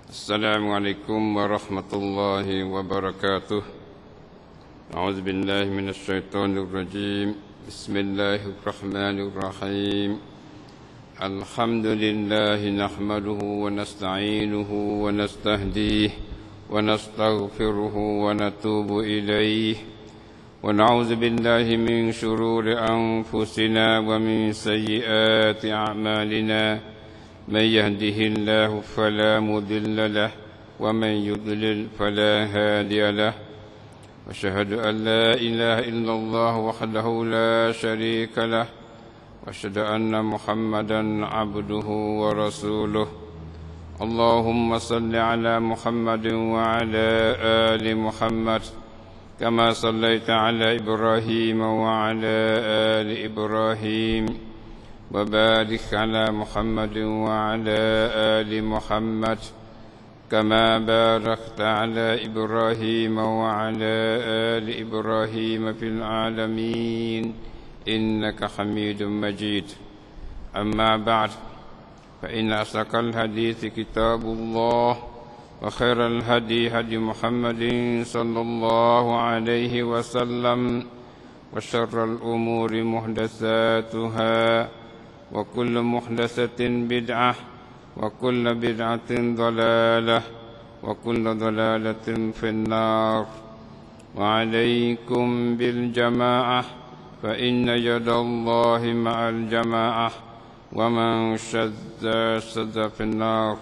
Assalamualaikum warahmatullahi wabarakatuh. A'udzu billahi minasy syaithanir rajim. Bismillahirrahmanirrahim. Alhamdulillahi nahmaduhu wa nasta'inuhu wa nastahdihi wa nastaghfiruhu wa natubu ilayhi wa na'udzu billahi min shururi anfusina wa min sayyiati a'malina. من يهده الله فلا مضل له ومن يضلل فلا هادي له وأشهد أن لا إله إلا الله وحده لا شريك له وأشهد أن محمدا عبده ورسوله اللهم صل على محمد وعلى آل محمد كما صليت على إبراهيم وعلى آل إبراهيم وبارك على محمد وعلى آل محمد كما باركت على إبراهيم وعلى آل إبراهيم في العالمين إنك حميد مجيد أما بعد فإن أصدق الحديث كتاب الله وخير الهدي هدي محمد صلى الله عليه وسلم وشر الأمور محدثاتها وكل محدثة بدعة وكل بدعة ضلالة وكل ضلالة في النار وعليكم بالجماعة فإن يد الله مع الجماعة ومن شذ في النار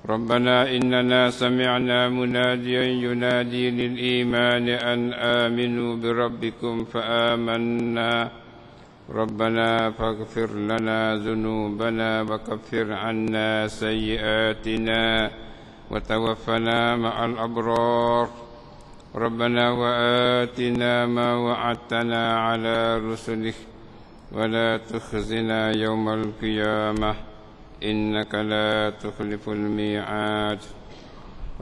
ربنا إننا سمعنا مناديا ينادي للإيمان أن آمنوا بربكم فآمنا ربنا فاغفر لنا ذنوبنا وكفر عنا سيئاتنا وتوفنا مع الأبرار ربنا وآتنا ما وعدتنا على رسلك ولا تخزنا يوم القيامة إنك لا تخلف الميعاد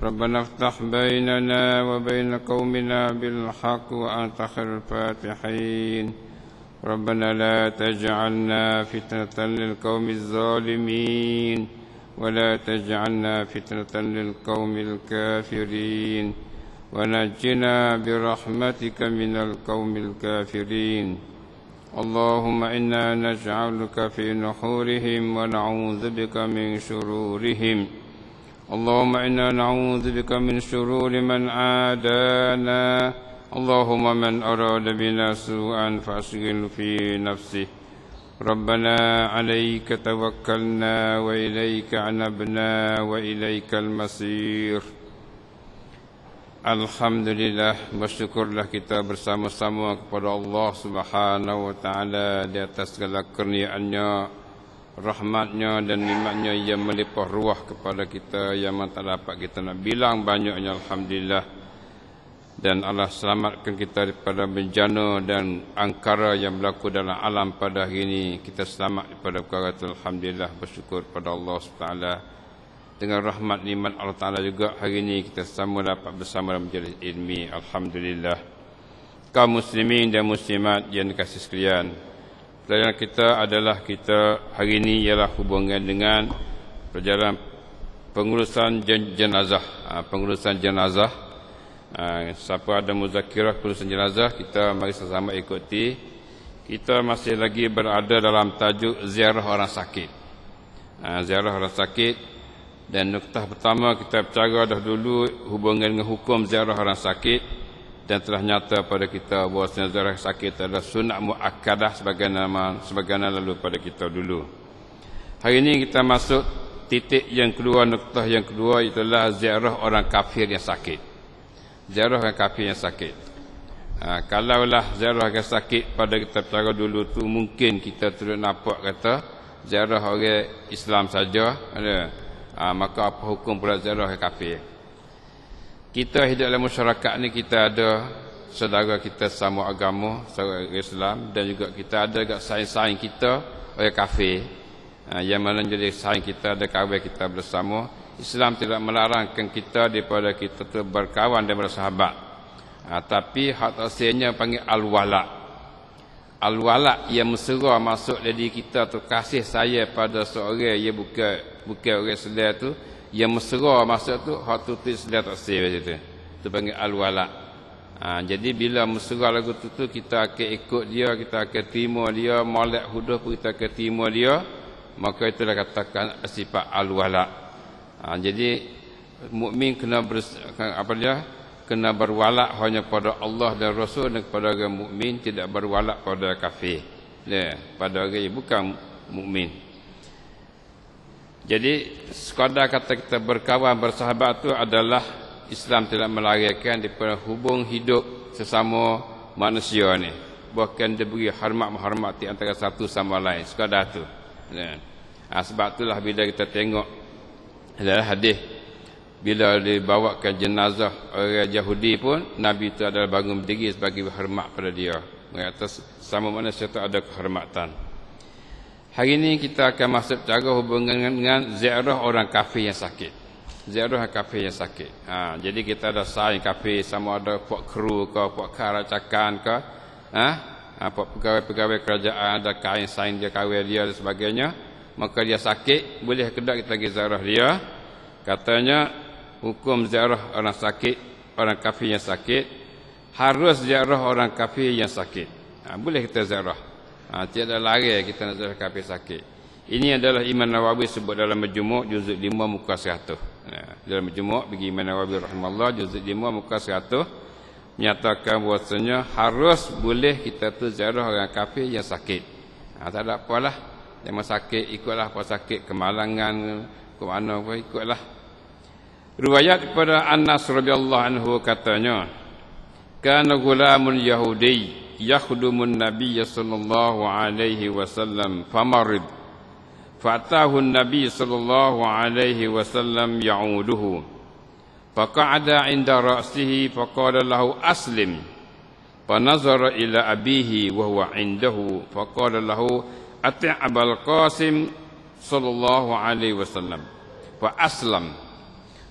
ربنا افتح بيننا وبين قومنا بالحق وأنت خير الفاتحين ربنا لا تجعلنا فتنة للقوم الظالمين ولا تجعلنا فتنة للقوم الكافرين ونجنا برحمتك من القوم الكافرين اللهم إنا نجعلك في نحورهم ونعوذ بك من شرورهم اللهم إنا نعوذ بك من شرور من عادانا اللهم من أراد بنا سوءا فأشغله في نفسه ربنا عليك توكلنا وإليك عنبنا وإليك المصير. Alhamdulillah, bersyukurlah kita bersama-sama kepada Allah Subhanahu wa taala di atas segala kurniaannya, rahmatnya dan nikmatnya yang melimpah ruah kepada kita yang tak dapat kita nak bilang banyaknya. Alhamdulillah. Dan Allah selamatkan kita daripada bencana dan angkara yang berlaku dalam alam pada hari ini. Kita selamat daripada perkara itu. Alhamdulillah, bersyukur pada Allah SWT. Dengan rahmat nikmat Allah Ta'ala juga hari ini kita sama dapat bersama dalam majlis ilmi. Alhamdulillah. Kaum muslimin dan muslimat yang dikasihi sekalian, pelajaran kita adalah hari ini ialah hubungan dengan pelajaran pengurusan jenazah. Pengurusan jenazah. Siapa ada muzakirah pengurusan jenazah, kita mari sama-sama ikuti. Kita masih lagi berada dalam tajuk ziarah orang sakit. Ziarah orang sakit. Dan nuktah pertama kita bercakap dah dulu hubungan dengan hukum ziarah orang sakit. Dan telah nyata pada kita bahawa ziarah sakit adalah sunat muakkadah sebagaimana lalu pada kita dulu. Hari ini kita masuk titik yang kedua, nuktah yang kedua, itulah ziarah orang kafir yang sakit. Ziarah orang kafir yang sakit. Kalaulah ziarah orang sakit pada kita bercakap dulu tu mungkin kita terus nampak kata ziarah orang Islam saja ada. Maka apa hukum pula ziarah orang kafir? Kita hidup dalam masyarakat ni, kita ada saudara kita sama agama, saudara Islam, dan juga kita ada dekat saing-saing kita orang kafir. Yang mana jadi saing kita, ada kawan kita bersama. Islam tidak melarangkan kita daripada kita tu berkawan dan bersahabat. Tapi hak asalnya panggil al-wala. Al-wala yang mesra masuk dari kita tu, kasih saya pada seorang yang bukan orang Islam tu, yang mesra masa tu hak tu Islam tak sah macam tu. Tu panggil al-wala. Jadi bila mesra lagu tu kita akan ikut dia, kita akan terima dia, molek huduh pun kita akan terima dia, maka itulah katakan sifat al-wala. Jadi mukmin kena kena berwala hanya pada Allah dan Rasul dan kepada orang mukmin, tidak berwala pada kafir. Pada orang yang bukan mukmin. Jadi sekadar kata kita berkawan bersahabat itu adalah Islam tidak melarikan daripada hubung hidup sesama manusia ni. Bahkan diberi hormat menghormati antara satu sama lain. Sekadar tu. Sebab itulah bila kita tengok adalah hadis bila dibawakan jenazah orang Yahudi pun Nabi itu adalah bangun berdiri sebagai hormat pada dia. Atas sama manusia itu ada kehormatan. Hari ini kita akan masuk cara hubungan dengan ziarah orang kafir yang sakit. Ziarah kafir yang sakit. Jadi kita ada saing kafir, sama ada puak kru ke, puak karacakan ke, puak pegawai-pegawai kerajaan, ada kain saing dia, kawin dia dan sebagainya. Maka dia sakit, boleh ke tak kita pergi ziarah dia? Katanya hukum ziarah orang sakit, orang kafir yang sakit, harus ziarah orang kafir yang sakit. Boleh kita ziarah. Tiada lari kita nak ziarah kafir sakit. Ini adalah Imam Nawawi sebut dalam Majmu' juzuk 5 muka 100. Dalam Majmu' bagi Imam Nawawi rahimahullah juzuk 5 muka 100 menyatakan bahwasanya harus boleh kita tu ziarah orang kafir yang sakit. Tak ada apalah. Yang sakit ikutlah, apa sakit kemalangan ke mana pun ikutlah. Riwayat kepada Anas radhiyallahu anhu katanya, kana gulamun yahudi yakhdumun nabiy sallallahu alaihi wasallam famarid fa'atahu an-nabiy sallallahu alaihi wasallam ya'uduhu faqa'ada 'inda ra'sihi faqala lahu aslim fanazara ila abihi wa huwa 'indahu faqala lahu ati' Abul Qasim sallallahu alaihi wasallam fa aslam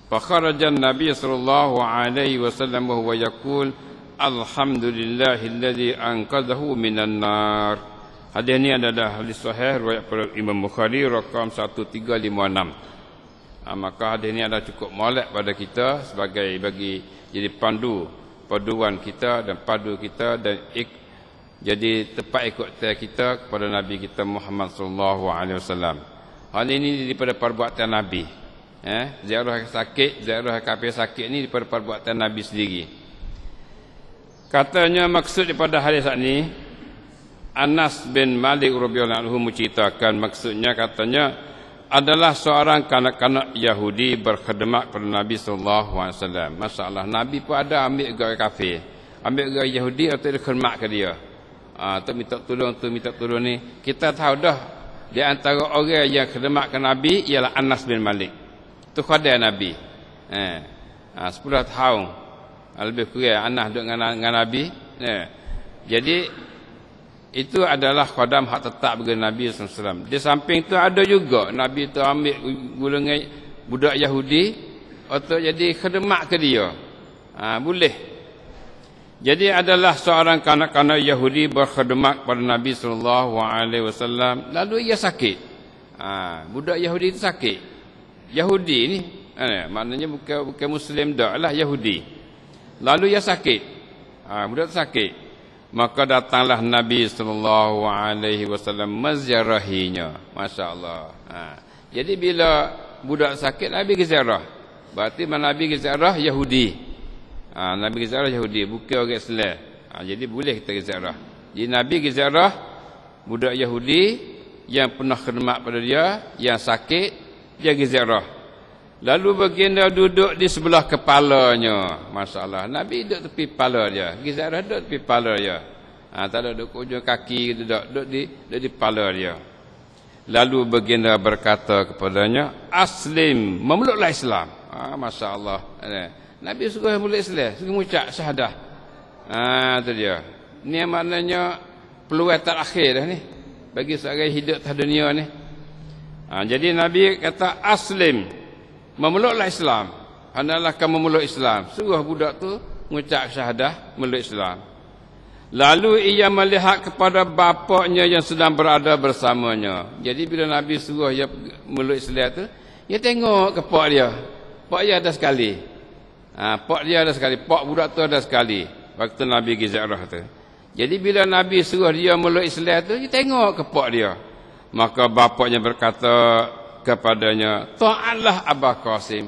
fa kharaja an-nabiy sallallahu alaihi wasallam wa huwa yaqul alhamdulillahilladzi anqadhahu minan nar. Hadis ini adalah hadis sahih riwayat Imam Bukhari rakam 1356. Maka hadis ini adalah cukup molek pada kita sebagai bagi jadi paduan kita dan padu kita dan jadi tepat ikut kita kepada Nabi kita Muhammad sallallahu alaihi wasallam. Hal ini daripada perbuatan Nabi. Ziarah sakit, ziarah kafir sakit ini daripada perbuatan Nabi sendiri. Katanya maksud daripada hadis ini, Anas bin Malik radhiyallahu anhu menceritakan maksudnya, katanya adalah seorang kanak-kanak Yahudi berkhidmat kepada Nabi sallallahu alaihi wasallam. Masalah Nabi pun ada ambil orang kafir, ambil orang Yahudi atau dia khidmat ke dia. Tu minta tolong ni. Kita tahu dah di antara orang yang khidmat ke Nabi ialah Anas bin Malik. Tu khadim Nabi. 10 tahun lebih kurang Anas duduk dengan Nabi. Jadi itu adalah khodam hak tetap bagi Nabi SAW. Di samping itu ada juga Nabi itu ambil golongan budak Yahudi atau jadi khidmat ke dia. Boleh. Jadi adalah seorang kanak-kanak Yahudi berkhidmat pada Nabi SAW. Lalu ia sakit. Budak Yahudi itu sakit. Yahudi ni maknanya bukan Muslim dah lah, Yahudi. Lalu ia sakit. Budak sakit. Maka datanglah Nabi SAW menziarahinya. Masya Allah. Jadi bila budak sakit, Nabi ziarah. Berarti Nabi ziarah Yahudi. Nabi ziarah Yahudi, bukan orang Islam. Jadi boleh kita ziarah. Jadi Nabi ziarah budak Yahudi yang pernah khidmat pada dia, yang sakit, dia ziarah. Lalu baginda duduk di sebelah kepalanya. Masalah Nabi duduk tepi kepala dia. Ziarah duduk tepi kepala dia. Tak ada duduk ujung kaki, duduk di kepala dia. Lalu baginda berkata kepadanya, aslim, memeluklah Islam. Masya Allah. Nabi suruh memeluk Islam, suruh mengucap syahadah. Itu dia. Ni maknanya peluang terakhir dah ni bagi seorang hidup atas dunia ni. Jadi Nabi kata aslim, memeluklah Islam. Hendaklah kamu memeluk Islam. Suruh budak tu mengucap syahadah, memeluk Islam. Lalu ia melihat kepada bapaknya yang sedang berada bersamanya. Jadi bila Nabi suruh dia memeluk Islam tu, Dia tengok ke pak dia. Pak dia ada sekali. Pak dia ada sekali. Pak budak tu ada sekali. Waktu Nabi pergi ziarah tu. Jadi bila Nabi suruh dia meluk Islam tu, dia tengok ke pak dia. Maka bapaknya berkata kepadanya, ta'atlah Abu Qasim.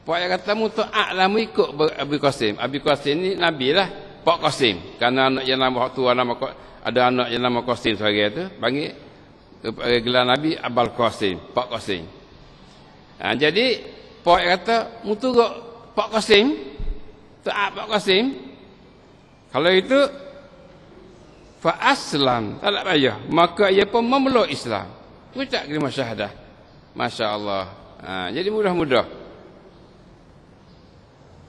Pak dia kata, mu ta'atlah, mu ikut Abu Qasim. Abu Qasim ni Nabi lah, Pak Qasim. Kerana anak yang nama tua nama, ada anak yang nama Qasim sebagai tu, panggil gelar Nabi Abul Qasim, Pak Qasim. Jadi Pak dia kata, mu turut Pak Qasim, ta'at Pak Qasim. Kalau itu fa aslam, tak ada payah, maka ia pun memeluk Islam. Ucap kalimah syahadah. Masya-Allah. Jadi mudah-mudah.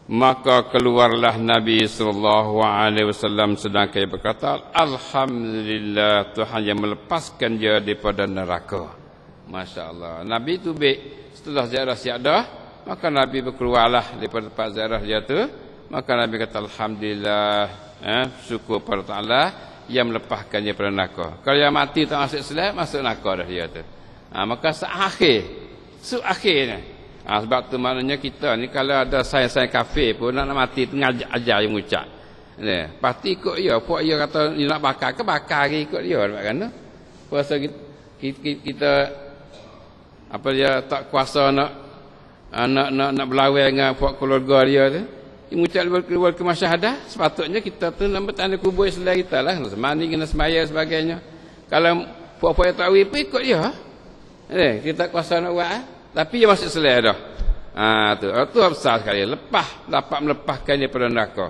Maka keluarlah Nabi sallallahu alaihi wasallam sedangkan ia berkata, alhamdulillah, Tuhan yang melepaskan dia daripada neraka. Masya-Allah. Nabi tu baik setelah ziarah siadah, maka Nabi berkeluarlah daripada tempat ziarah dia tu, maka Nabi kata alhamdulillah, syukur pada Taala yang melepaskan dia daripada neraka. Kalau yang mati tak masuk Islam, masuk neraka dah dia tu. Maka akhir ni. Sebab tu maknanya kita ni kalau ada sains-sains kafir pun nak mati tu ajar yang mengucap. Pasti ikut dia. Puak dia kata dia nak bakar ke bakar ke ikut dia. Kan? Puasa kita apa dia tak kuasa nak berlawan dengan puak keluarga dia tu. Dia mengucap keluar ke masyahadah, sepatutnya kita tu nak bertanda kubur Islam kita lah. Semani kena semaya sebagainya. Kalau puak-puak yang tak wih pun ikut dia. Kita kuasa nak buat, tapi dia masuk Islam dah. Tu besar sekali. Dapat melepaskan dia pada neraka.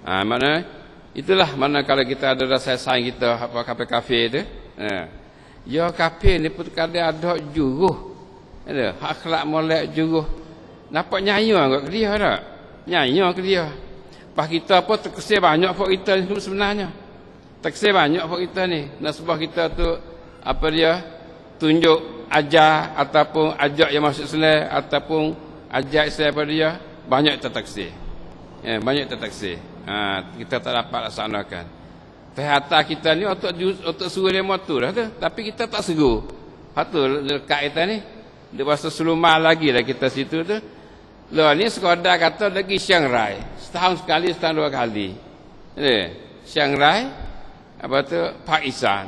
Mana itulah mana kalau kita ada rasa sayang kita apa kafir tu. Ya kafir ni pun kadang ada juruh. Akhlak molek juruh. Nampak nyayang kat dia tak? Nyayang ke dia. Pas kita apa terkesir banyak pak kita ni sebenarnya. Terkesir banyak pak kita ni. Nasbah kita tu apa dia? Tunjuk ajar ataupun ajak yang masuk Islam ataupun ajak Islam pada dia, banyak tertaksir. Banyak tertaksir. Kita tak dapat laksanakan. Terhata kita ni otak suruh dia motor dah tu, tapi kita tak seru. Patut dekat kita ni. Dia pasal selumah lagi lah kita situ tu. Lah ni sekadar kata lagi Chiang Rai. Setahun sekali, setahun dua kali. Chiang Rai apa tu Pak Isan.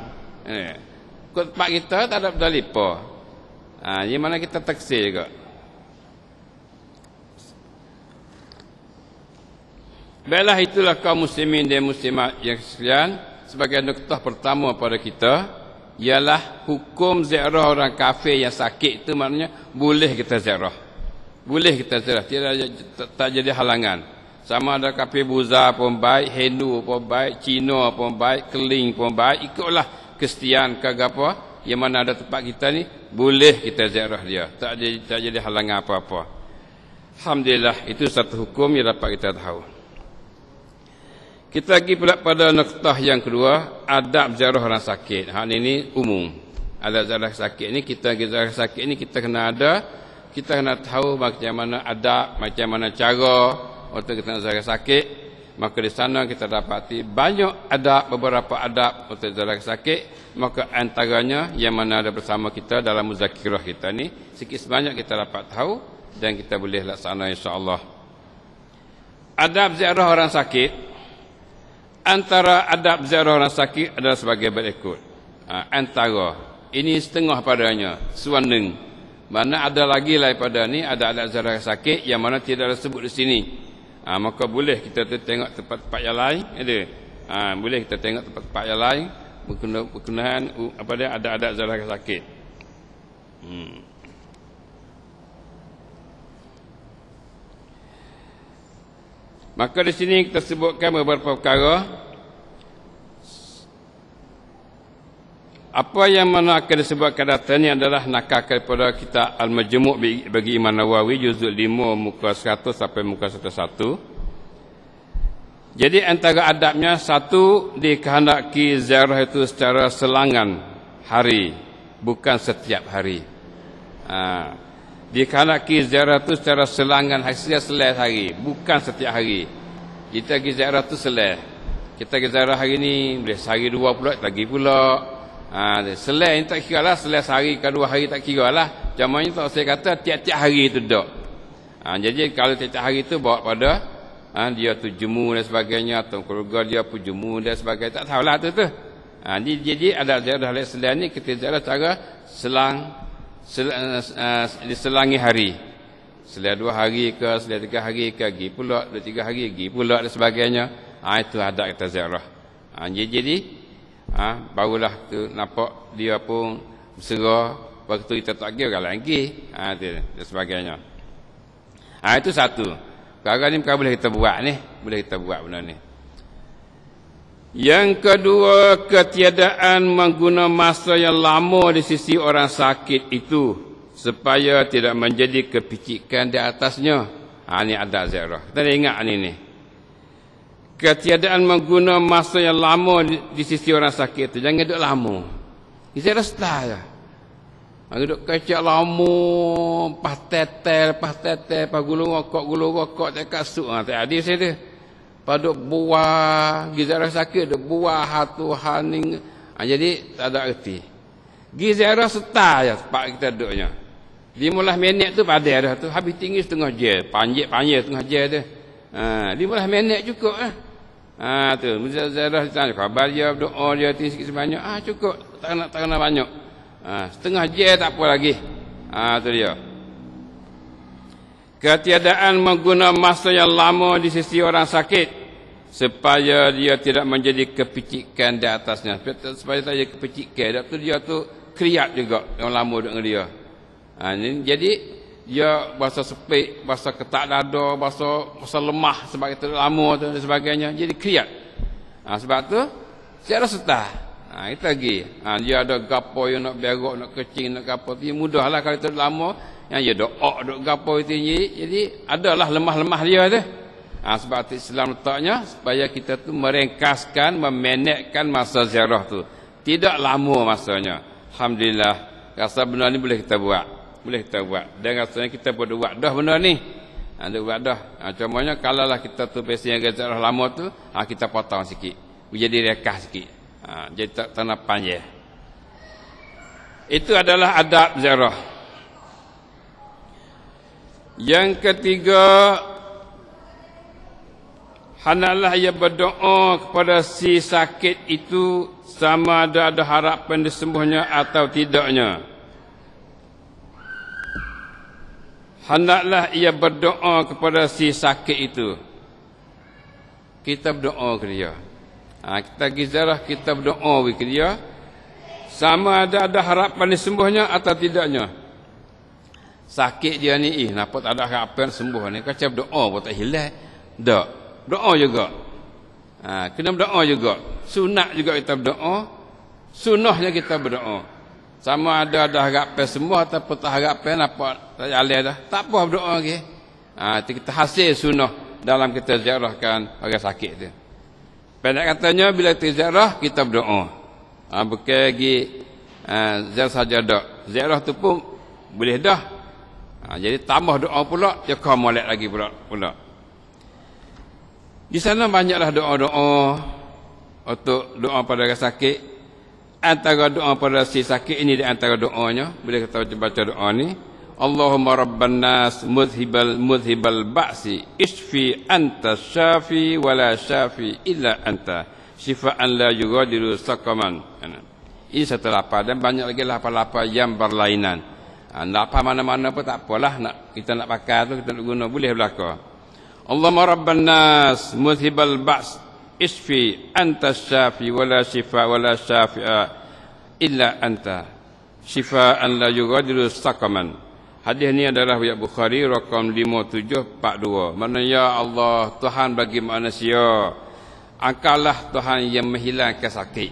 Kot pak kita tak ada berdalipa. Yang mana kita taksir juga. Baiklah, itulah kaum muslimin dan muslimat yang sekalian. Sebagai nuktah pertama pada kita ialah hukum ziarah orang kafir yang sakit itu maknanya boleh kita ziarah. Boleh kita ziarah, tak jadi halangan. Sama ada kafir Buza pun baik, Hindu pun baik, Cina pun baik, Keling pun baik, ikutlah Kristian ke apa yang mana ada tempat kita ni, boleh kita ziarah dia, tak jadi halangan apa-apa. Alhamdulillah, itu satu hukum yang dapat kita tahu. Kita pergi pula pada nuktah yang kedua, adab ziarah orang sakit. Hal ini umum. Adab ziarah sakit ni, kita ziarah sakit ni kita kena ada, kita kena tahu macam mana adab, macam mana cara untuk kita ziarah sakit. Maka di sana kita dapati banyak adab, beberapa adab untuk ziarah sakit. Maka antaranya yang mana ada bersama kita dalam muzakirah kita ni, sikit sebanyak kita dapat tahu dan kita boleh laksana insya-Allah. Adab ziarah orang sakit. Antara adab ziarah orang sakit adalah sebagai berikut. Antara ini setengah padanya, suaneng. Mana ada lagi daripada ni, ada adab ziarah sakit yang mana tidak disebut di sini. Maka boleh kita tengok tempat-tempat yang lain, ada. Boleh kita tengok tempat-tempat yang lain berkenaan apa dia ada adab ziarah sakit. Maka di sini kita sebutkan beberapa perkara. Apa yang mana akan disebutkan data ini adalah nakal daripada kitab Al-Majmu' bagi Imam Nawawi juzuk 5 muka 100 sampai muka 101. Jadi antara adabnya, satu, dikehendaki ziarah itu secara selangan hari, bukan setiap hari. Dikehendaki ziarah itu secara selangan selang hari, bukan setiap hari. Kita pergi ziarah itu selang. Kita pergi ziarah hari ni, boleh sehari dua pula, lagi pula. Selang ni tak kira lah, selang sehari ke dua hari tak kira lah. Contohnya tak saya kata tiap-tiap hari tu dok. Jadi kalau tiap-tiap hari tu bawa pada dia tu jemu dan sebagainya, atau keluarga dia pun jemu dan sebagainya, tak tahulah tu. Jadi ada ziarah Islam ni kita ziarah cara diselangi hari. Setelah 2 hari ke, setelah 3 hari ke, pergi pula, 2-3 hari pergi pula dan sebagainya. Itu ada kita ziarah. Jadi barulah tu nampak dia pun bersera, waktu kita tak pergi orang lagi. Dan sebagainya. Itu satu. Perkara ni boleh kita buat ni, boleh kita buat benda ni. Yang kedua, ketiadaan mengguna masa yang lama di sisi orang sakit itu supaya tidak menjadi kepicikan di atasnya. Ini ada ziarah. Kita ingat ni. Ketiadaan mengguna masa yang lama di sisi orang sakit itu. Jangan duduk lama. Ziarah setelah je. Duduk kecak lama, pas tetel, pas gulung rokok, cakap suk. Tak ada saya dia. Paduk buah, ziarah sakit, duk buah, hatu, haning. Jadi tak ada erti. Ziarah setar je, tempat kita duduknya. 15 minit tu pada dah tu. Habis tinggi setengah jam. Panjang setengah jam tu. 15 minit cukup lah. Tu. Ziarah ditanya khabar dia, doa dia, sikit sebanyak. Cukup. Tak kena banyak. Setengah jam tak apa lagi. Tu dia. Ketiadaan mengguna masa yang lama di sisi orang sakit supaya dia tidak menjadi kepicikan di atasnya. Supaya tak jadi kepicikan. Dia tu kriat juga yang lama dengan dia. Jadi dia bahasa sepik, bahasa ketak dada, bahasa lemah sebab itu lama tu dan sebagainya. Jadi kriat. Sebab tu secara setah. Itu lagi. Dia ada gapo yang nak berok, nak kecing, nak gapo. Dia mudahlah kalau itu lama. Yang dia doa, dok gapo tinggi. Jadi adalah lemah-lemah dia tu. Sebab itu Islam letaknya supaya kita tu meringkaskan, memenekkan masa ziarah tu. Tidak lama masanya. Alhamdulillah. Rasa benda ni boleh kita buat. Boleh kita buat. Dan rasanya kita boleh buat dah benda ni. Buat dah. Contohnya kalaulah kita tu biasanya ziarah lama tu, kita potong sikit. Jadi rekas sikit. Jadi tak tanah panjang. Itu adalah adab ziarah. Yang ketiga, hendaklah ia berdoa kepada si sakit itu sama ada harapan disembuhnya atau tidaknya. Hendaklah ia berdoa kepada si sakit itu. Kita berdoa ke dia. Kita pergi ziarah, kita berdoa ke dia. Sama ada harapan disembuhnya atau tidaknya. Sakit dia ni, nampak tak ada harapan sembuh ni. Kacau berdoa pun tak hilang. Tak. Doa juga. Kena berdoa juga. Sunat juga kita berdoa. Sunnahnya kita berdoa. Sama ada harapan sembuh ataupun tak harapan apa tak jalan dah. Tak apa berdoa lagi. Kita hasil sunnah dalam kita ziarahkan orang sakit tu. Pendek katanya bila kita ziarah kita berdoa. Bukan lagi ziarah saja dak. Ziarah tu pun boleh dah. Jadi tambah doa pula, dia kau molek lagi pula. Di sana banyaklah doa-doa untuk doa pada orang sakit. Antara doa pada si sakit ini di antara doanya, boleh kita baca doa ni. Allahumma rabban nas mudhibal ba'si isfi anta syafi wala syafi illa anta syifaan la yughadiru saqaman. Ini satu lapar dan banyak lagi lapar-lapar yang berlainan. Lapar mana-mana pun tak apalah, kita nak pakai tu, kita nak guna, boleh belaka. Allahumma rabban nas mudhibal ba's isfi anta syafi wala shifa wala syafi'a illa anta syifaan la yughadiru saqaman. Hadis ni adalah riwayat Bukhari rakam 5742. Maknanya ya Allah, Tuhan bagi manusia, Engkaulah Tuhan yang menghilangkan sakit.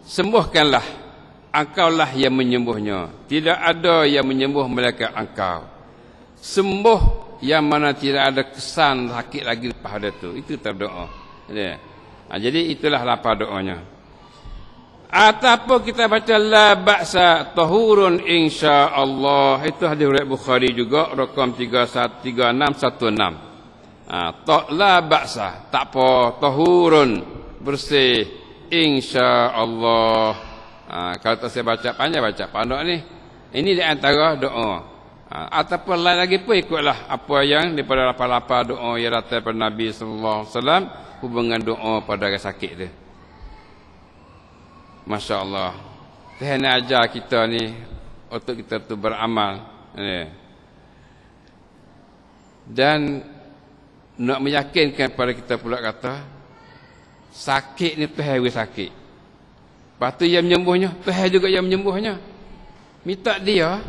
Sembuhkanlah, Engkaulah yang menyembuhnya. Tidak ada yang menyembuh melainkan Engkau. Sembuh yang mana tidak ada kesan sakit lagi lepas itu. Itu terdoa. Jadi itulah lapar doanya. Ataupun kita baca la ba'sa tahurun insya-Allah. Itu hadis riwayat Bukhari juga rakam 3616. La ba'sa, tak apa, tahurun, bersih insya-Allah. Kalau tak saya baca panjang, baca panduk ni. Ini di antara doa. Ataupun lain lagi pun ikutlah apa yang daripada lapar-lapar doa yang datang daripada Nabi sallallahu alaihi wasallam hubungan doa pada orang sakit tu. Masya-Allah. Tuhan ajar kita ni untuk kita tu beramal. Dan nak meyakinkan pada kita pula kata sakit ni Tuhan yang sakit. Lepas tu yang menyembuhnya Tuhan juga yang menyembuhnya. Minta dia.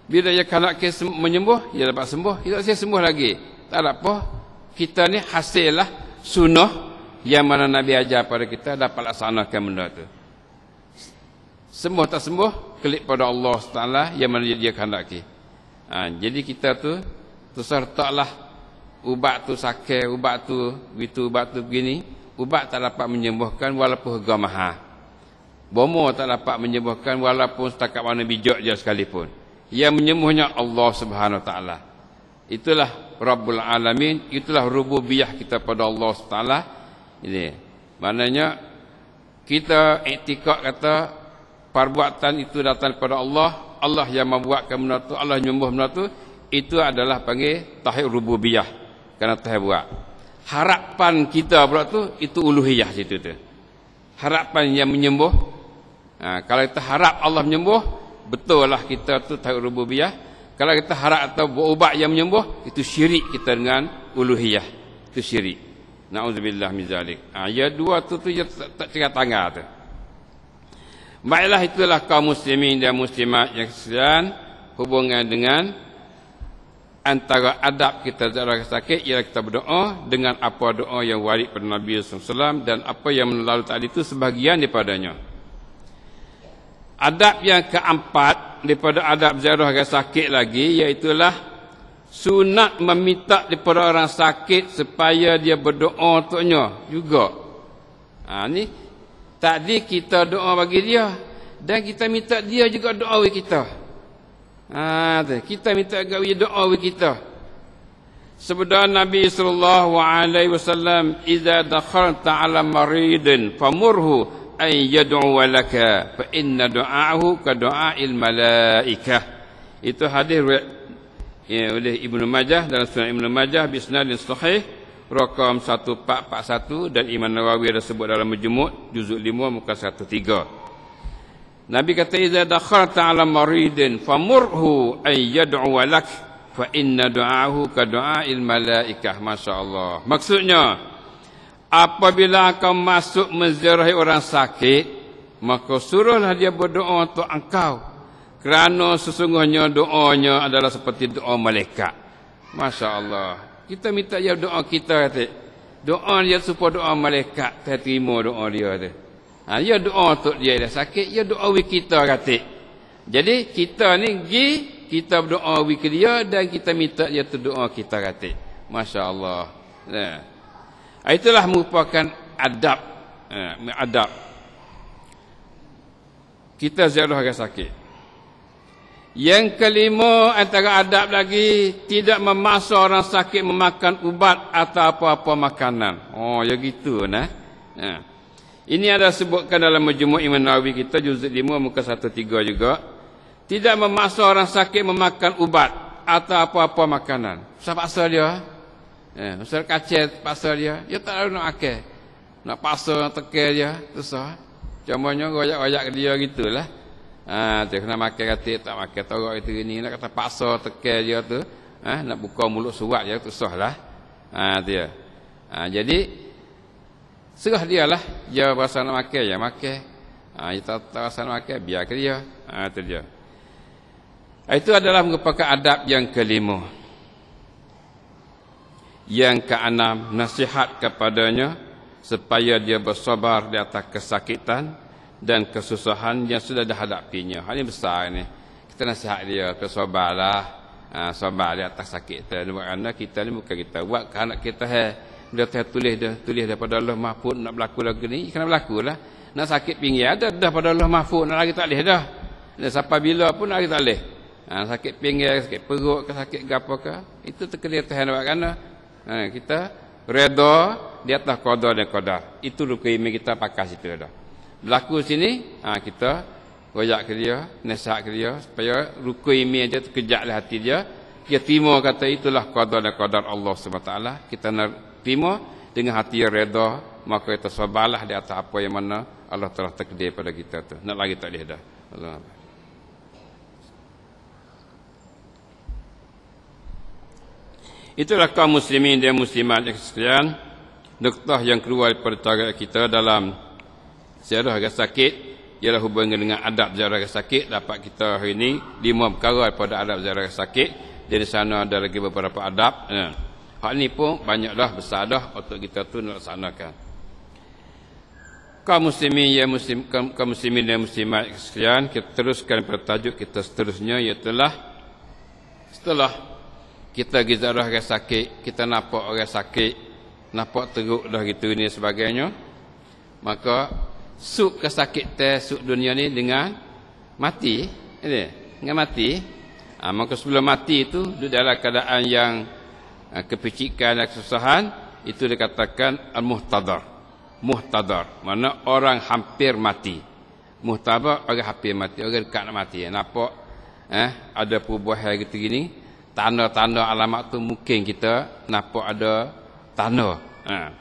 Bila dia nak menyembuh, dia dapat sembuh. Dia tak sembuh lagi. Tak ada apa. Kita ni hasillah sunnah yang mana Nabi ajar pada kita dapat laksanakan benda tu. Sembuh tak sembuh, klik pada Allah Taala yang mana dia kehendaki. Jadi kita tu tersertalah ubat tu sakit, ubat tu begitu, ubat tu begini. Ubat tak dapat menyembuhkan walaupun harga mahal. Bomo tak dapat menyembuhkan walaupun setakat mana bijak dia sekalipun. Yang menyembuhnya Allah Subhanahu Wa Taala. Itulah Rabbul Alamin, itulah rububiyah kita pada Allah Taala. Ini maknanya kita iktikad kata perbuatan itu datang daripada Allah, Allah yang membuatkan benda tu, Allah menyembuh benda tu, itu adalah panggil tauhid rububiyah kerana Tuhan buat. Harapan kita pula tu itu uluhiyah situ tu. Harapan yang menyembuh. Kalau kita harap Allah menyembuh, betul lah kita tu tauhid rububiyah. Kalau kita harap atau berubat yang menyembuh, itu syirik kita dengan uluhiyah. Itu syirik. Na'udzubillah min zalik. Ya dua tu tak cekat tangga tu. Baiklah, itulah kaum muslimin dan muslimat yang sekalian, hubungan dengan antara adab kita dalam sakit ialah kita berdoa dengan apa doa yang warid pada Nabi SAW dan apa yang melalui tadi itu sebahagian daripadanya. Adab yang keempat daripada adab ziarah orang sakit lagi, iaitulah sunat meminta daripada orang sakit supaya dia berdoa untuknya juga. Ni tadi kita doa bagi dia dan kita minta dia juga doa bagi kita. Kita minta dia doa bagi kita. Sabda Nabi sallallahu alaihi wasallam, "Idza dakhalta 'ala maridin famurhu ay yad'u laka fa inna du'aahu ka du'ail malaikah." Itu hadis oleh Ibnu Majah dalam Sunan Ibnu Majah bi isnadin sahih rakam 1441 dan Imam Nawawi ada sebut dalam Majmu' juzuk 5 muka 103. Nabi kata, "Idza dakhalta 'ala maridin famurhu ay yad'u lak fa inna du'aahu ka du'ail malaikah." Masya-Allah. Maksudnya apabila kau masuk menziarahi orang sakit, maka suruhlah dia berdoa untuk engkau, kerana sesungguhnya doanya adalah seperti doa malaikat. Masya Allah. Kita minta dia doa kita, kata. Doa dia supaya doa malaikat, kita terima doa dia tu. Dia doa untuk dia dah sakit, dia doa with kita, kata. Jadi kita ni kita berdoa with dia dan kita minta dia tu doa kita, kata. Masya Allah. Itulah merupakan adab. Adab kita ziarah orang sakit. Yang kelima antara adab lagi, tidak memaksa orang sakit memakan ubat atau apa-apa makanan. Ya gitu nah. Ini ada sebutkan dalam Majmu' Imam Nawawi kita juzuk 5 muka 13 juga. Tidak memaksa orang sakit memakan ubat atau apa-apa makanan. Siapa paksa dia? Ustaz kacau paksa dia tak lalu nak akal. Nak paksa nak tekan dia, susah. Contohnya royak-royak dia gitulah. Dia kena makan kata tak makan torok itu ni, nak kata paksa tekan dia tu, nak buka mulut surat dia tu susahlah. Dia. Jadi serah dia lah, dia rasa nak makan ya makan. Dia tak rasa nak makan biar ke dia. Itu dia. Itu adalah merupakan adab yang kelima. Yang keenam, nasihat kepadanya supaya dia bersabar di atas kesakitan dan kesusahan yang sudah dihadapinya. Hal ini besar ni. Kita nasihat dia, bersabarlah, sabar di atas sakit. Kerana kita ni bukan kita buat kehendak kita. Dia tulis daripada Allah Mahfuz nak berlaku lagu ni, kena berlaku lah. Nak sakit pinggir ada dah pada Allah Mahfuz, nak lagi tak boleh dah. Dan sampai bila pun nak lagi tak boleh. Sakit pinggir, sakit perut ke, sakit gapo ke, itu terkena Tuhan buat kerana kita redha di atas qada dan qadar. Itu rukun iman kita pakai situ dah. Berlaku sini, kita royak ke dia, nasihat ke dia supaya rukun iman dia terkejaklah hati dia. Dia terima kata itulah qada dan qadar Allah SWT. Kita nak terima dengan hati yang reda, maka kita sabarlah di atas apa yang mana Allah telah takdir pada kita tu. Nak lagi tak boleh dah. Allah. Itulah kaum muslimin dan muslimat sekalian. Nuktah yang keluar daripada cara kita dalam ziarah rasa sakit ialah hubungan dengan adab ziarah rasa sakit. Dapat kita hari ini 5 perkara daripada adab ziarah rasa sakit. Dari sana ada lagi beberapa adab. Hal ini pun banyak dah, besar dah untuk kita tu nak laksanakan. Kaum muslimin dan muslimat sekalian, kita teruskan pada tajuk kita seterusnya, iaitu setelah kita pergi ziarah orang sakit, kita nampak orang sakit, nampak teruk dah gitu ni sebagainya, maka suk kesakit suk dunia ni dengan mati, dengan mati. Maka sebelum mati itu duduk dalam keadaan yang kepicikan dan kesusahan, itu dikatakan al-muhtadar. Muhtadar, mana orang hampir mati. Muhtadar, orang hampir mati, orang dekat nak mati. Nampak ada perubahan gitu gini, tanda-tanda alamat tu mungkin kita nampak ada tanda.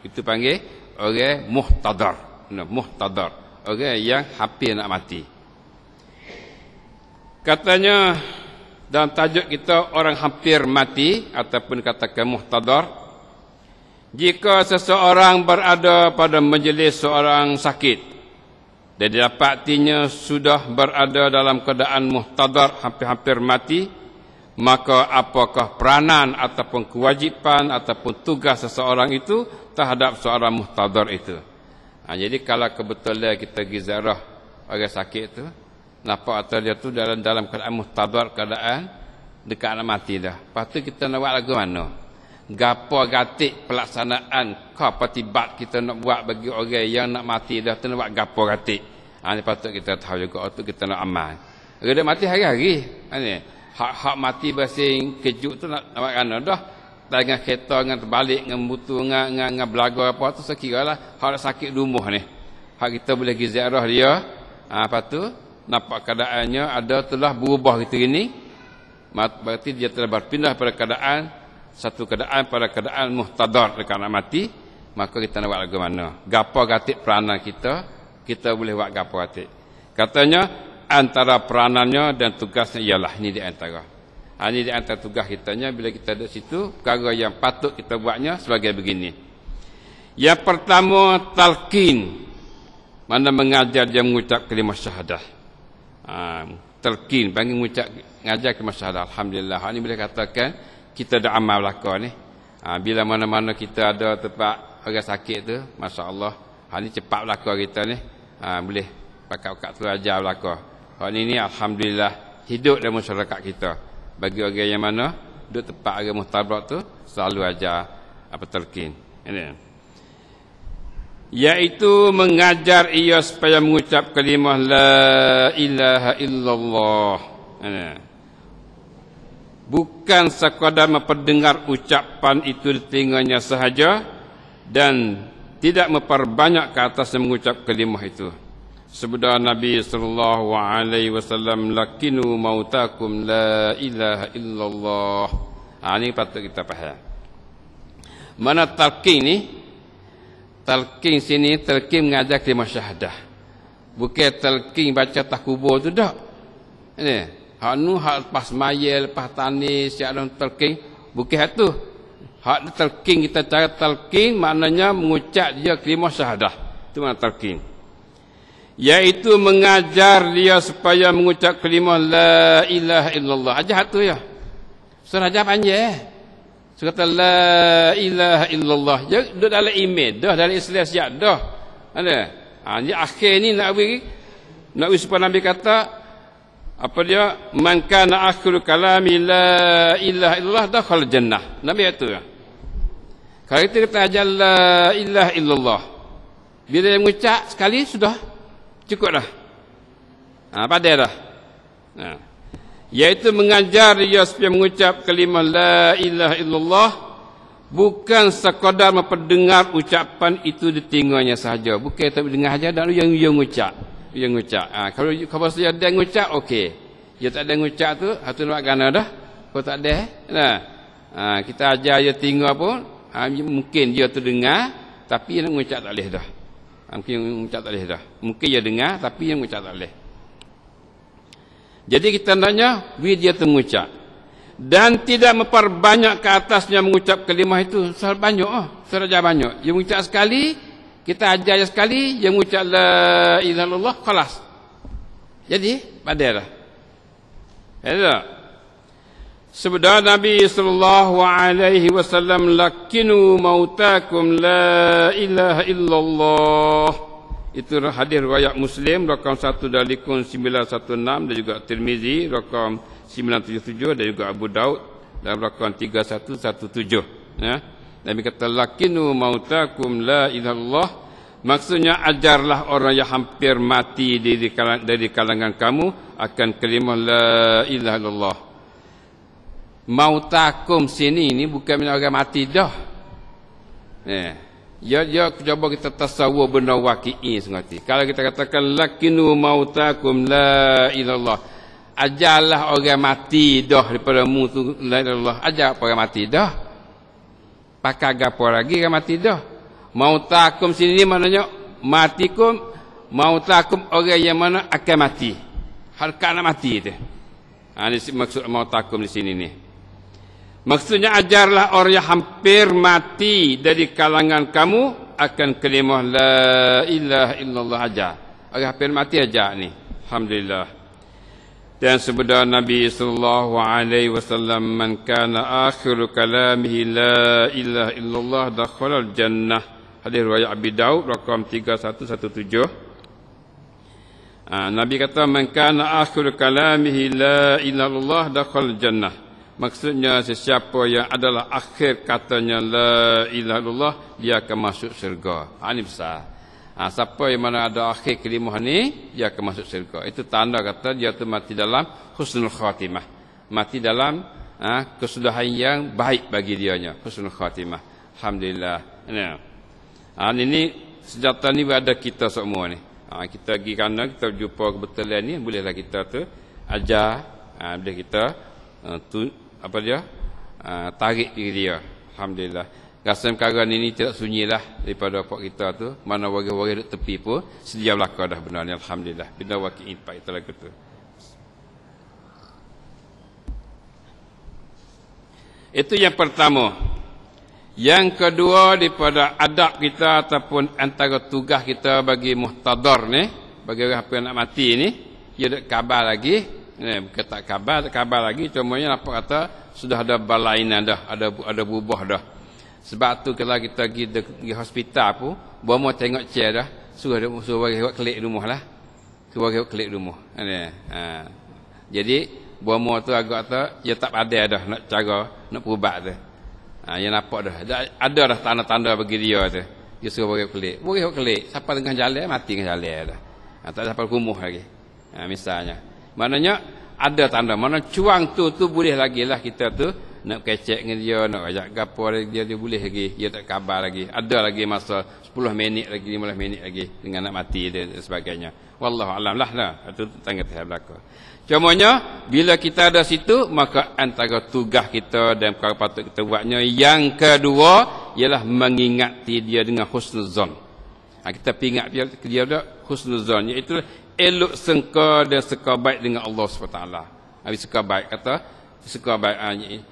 Itu panggil orang muhtadar. Muhtadar, orang yang hampir nak mati. Katanya dalam tajuk kita orang hampir mati ataupun katakan muhtadar, jika seseorang berada pada majlis seorang sakit dan didapatinya sudah berada dalam keadaan muhtadar, hampir-hampir mati, maka apakah peranan ataupun kewajipan ataupun tugas seseorang itu terhadap seorang muhtadar itu. Jadi kalau kebetulan kita pergi ziarah orang sakit itu, nampak atau dia tu dalam keadaan muhtadar, keadaan dekat nak mati dah. Lepas tu kita nak buat lagu mana? Gapo gatik pelaksanaan kepatibat kita nak buat bagi orang yang nak mati dah tu, nak buat gapo gatik. Ini patut kita tahu juga, tu kita nak amal. Orang dah mati hari-hari. Hak mati basing kejut tu nak buat mana dah. Dengan kereta, dengan terbalik, dengan butu, dengan belaga apa tu, sekiralah hak sakit rumah ni. Hak kita boleh pergi ziarah dia. Lepas tu nampak keadaannya ada telah berubah gitu ini, berarti dia telah berpindah pada satu keadaan pada keadaan muhtadar dekat nak mati. Maka kita nak buat lagu mana? Gapo gatik peranan kita boleh buat gapo gatik. Katanya antara peranannya dan tugasnya ialah ini di antara. Ini di antara tugas kitanya bila kita ada situ, perkara yang patut kita buatnya sebagai begini. Yang pertama, talqin, mana mengajar dia mengucap kalimah syahadah. Talqin, panggil mengajar kalimah syahadah. Alhamdulillah. Ini boleh katakan kita dah amal belaka ni. Bila mana-mana kita ada tempat orang sakit tu, Masya Allah, ini cepat belaka kita ni. Boleh pakai tu ajar belaka. Ini Alhamdulillah hidup dalam masyarakat kita. Bagi orang yang mana duduk tempat orang muhtabrak tu, selalu ajar talqin. Ini. Iaitu mengajar ia supaya mengucap kalimah la ilaha illallah. Bukan sekadar memperdengar ucapan itu di telinganya sahaja dan tidak memperbanyak ke atas mengucap kalimah itu. Sabda Nabi sallallahu alaihi wasallam, lakinu mautakum la ilaha illallah. Ini patut kita faham. Mana talqin ni? Talqin sini, talqin mengajar kalimah syahadah. Bukan talqin baca takubur tu dak. Ini, hak nu hak lepas maya, lepas tanis, siap dalam talqin, bukan hak tu. Hak talqin kita cara talqin maknanya mengucap dia kalimah syahadah. Itu makna talqin. Iaitu mengajar dia supaya mengucap kalimah la ilaha illallah. Ajar hak tu ya. Surah ajar panjang. Surah kata la ilaha illallah. Dia duduk dalam email dah, dalam Islam siap dah. Ada. Ni akhir ni nak beri supaya Nabi kata apa dia, man kana akhiru kalami la ilaha illallah dakhala jannah. Nabi itu ya. Kalau kita ajar la ilaha illallah, bila dia mengucap sekali sudah cukup dah. Padai dah. Iaitu mengajar dia supaya mengucap kalimah la ilaha illallah, bukan sekadar memperdengar ucapan itu di telinganya sahaja. Bukan tapi dengar saja dan yang mengucap. dia ngucap. Kalau saya ada ngucap, okey. Dia tak ada ngucap tu, hatu nak gana dah. Kalau tak ada, nah. Kita ajar dia tinggal pun, mungkin dia tu dengar, tapi dia nak ngucap tak boleh dah. Mungkin ngucap tak boleh dah. Mungkin dia dengar, tapi dia ngucap tak boleh. Jadi kita tanya, dia tu mengucap. Dan tidak memperbanyak ke atasnya mengucap kalimah itu. Soal banyak, soal banyak. Dia mengucap sekali, kita ajar dia sekali, dia mengucap la ilaha illallah, khalas. Jadi, pada dah. Ya. Sabda Nabi sallallahu alaihi wasallam, lakinu mautakum la ilaha illallah. Itu hadis riwayat Muslim rakam 1/916 dan juga Tirmizi rakam 977 dan juga Abu Daud dalam rakam 3117. Ya. Nabi kata lakinu mautakum la ilaha illallah. Maksudnya ajarlah orang yang hampir mati dari kalangan kamu akan kalimah la ilaha illallah. Mautakum sini ni bukan orang mati dah. Ya cuba kita tasawur benda waqi'i sengati. Kalau kita katakan lakinu mautakum la ilallah. Ajarlah orang mati dah daripada mu tu la ilallah. Ajar orang mati dah. Pakai gapo lagi orang mati dah. Mautakum sini ni maknanya matikum, mautakum orang yang mana akan mati. Harkat nak mati tu. Ini maksud mautakum di sini ni. Maksudnya ajarlah orang yang hampir mati dari kalangan kamu akan kalimah la ilaha illallah ajar. Orang hampir mati ajar ni. Alhamdulillah. Dan sabda Nabi sallallahu alaihi wasallam, man kana akhiru kalamihi la ilaha illallah dakhala al-jannah. Hadis riwayat Abi Daud rakam 3117. Nabi kata man kana akhiru kalamihi la ilaha illallah dakhala al-jannah. Maksudnya sesiapa yang adalah akhir katanya la ilaha illallah, dia akan masuk syurga. Ini besar. Siapa yang mana ada akhir kalimah ni, dia akan masuk syurga. Itu tanda kata dia tu mati dalam husnul khatimah. Mati dalam kesudahan yang baik bagi dianya. Husnul khatimah. Alhamdulillah. Ini sejata ni ada kita semua ni. Kita pergi kanan, kita jumpa kebetulan ni, bolehlah kita tu ajar, boleh kita apa dia tarik diri dia. Alhamdulillah. Rasa perkara ini tidak sunyilah daripada pak kita tu. Mana warga-warga duduk tepi pun sedia belaka dah benar ni. Alhamdulillah. Bina waqi'i pak kita lagu tu. Itu yang pertama. Yang kedua daripada adab kita ataupun antara tugas kita bagi muhtadar ni, bagi orang yang nak mati ni, dia ada kabar lagi. Bukan tak kabar lagi, cumanya nampak kata sudah ada balainan dah, ada berubah dah. Sebab tu kalau kita pergi hospital pun, bawa tengok chair dah, suruh bagi klik rumah lah. Suruh bagi klik rumah. Jadi bawa tu agak tu dia tak ada dah nak cara nak perubat tu. Yang nampak dah. Ada dah tanda-tanda bagi dia tu. Dia suruh bagi klik. Bagi klik, siapa tengah jalan mati tengah jalan dah. Tak sampai rumah lagi. Misalnya maknanya ada tanda mana cuang tu boleh lagi lah kita tu nak kecek dengan dia, nak ajak gapo dia boleh lagi, dia tak kabar lagi. Ada lagi masa 10 minit lagi, 15 minit lagi dengan nak mati dan sebagainya. Wallahu alam lah. Itu tangga tahap belaka. Cumanya bila kita ada situ, maka antara tugas kita dan perkara patut kita buatnya yang kedua ialah mengingati dia dengan husnuzon. Kita ingat dia husnuzon, iaitu elok sangka dan sangka baik dengan Allah SWT. Habis sangka baik kata, sangka baik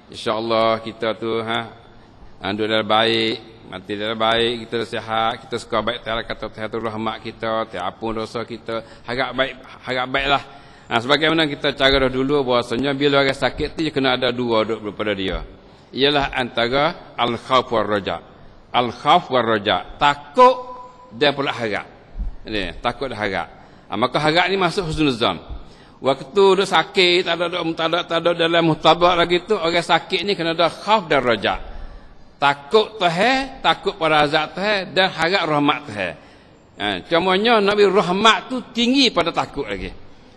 insya-Allah kita tu duduk dalam baik, mati dalam baik, kita sihat, kita sangka baik Ta'ala kata Tuhan rahmat kita, ampun dosa kita, harap baiklah. Sebagaimana kita cara dah dulu bahasanya bila orang sakit tu kena ada dua daripada dia. Ialah antara al-khauf war raja. Al-khauf war raja, takut dan pula harap. Takut dan harap. Maka harap ni masuk husnuzan. Waktu dia sakit, tak ada dalam muhtabar lagi tu, orang sakit ni kena ada khauf dan raja. Takut Tuhan, takut pada azab Tuhan dan harap rahmat Tuhan. Cumanya Nabi rahmat tu tinggi pada takut lagi.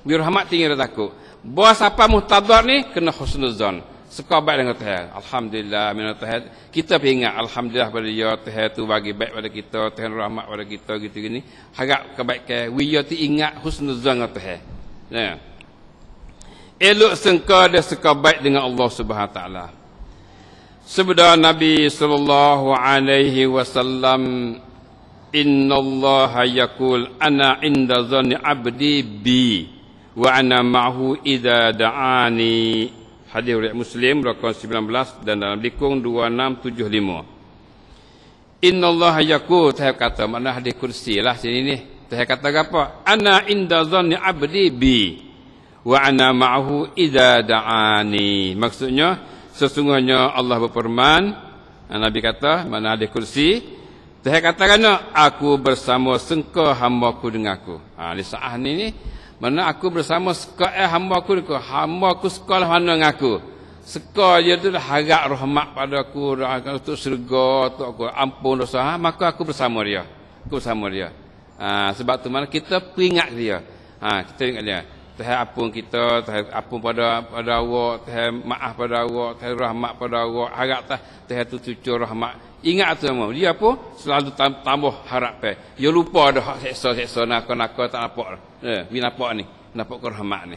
Nabi rahmat tinggi pada takut. Bahawa siapa muhtabar ni kena husnuzan. Suka baik dengan Tuhan. Alhamdulillah minat Tuhan. Kita ingat alhamdulillah pada dia Tuhan tu bagi baik pada kita, Tuhan rahmat pada kita gitu gini. Harap kebaikan. We tu ingat husnuzan dengan Tuhan. Nah. Elok sangka dan suka baik dengan Allah Subhanahu taala. Sabda Nabi sallallahu alaihi wasallam, innallaha yaqul ana inda dhanni abdi bi wa ana ma'hu idza da'ani. Hadis riwayat Muslim rakam 19 dan dalam dikung 2675. Innallaha yaqul, Tuhan kata, mana hadis kursi lah sini ni. Tuhan kata apa? Ana inda dhanni abdi bi wa ana ma'hu idza da'ani. Maksudnya sesungguhnya Allah berfirman, Nabi kata, mana hadis kursi, Tuhan katakan, aku bersama sengka hamba-Ku dengan aku. Di saat ni mana aku bersama seka hamba-Ku dengan aku. Hamba-Ku sekolah mana dengan aku. Seka dia tu harap rahmat padaku, untuk syurga, untuk aku ampun dosa, maka aku bersama dia. Aku bersama dia. Sebab tu mana kita peringat dia. Kita ingat dia. Tuhan ampun kita, Tuhan ampun pada awak, Tuhan maaf pada awak, Tuhan rahmat pada awak, harap Tuhan tu cucur rahmat. Ingat tu semua. Dia apa? Selalu tambah harap. Dia lupa dah hak seksa-seksa nak tak nampak. Bila nampak ni, nampak ke rahmat ni.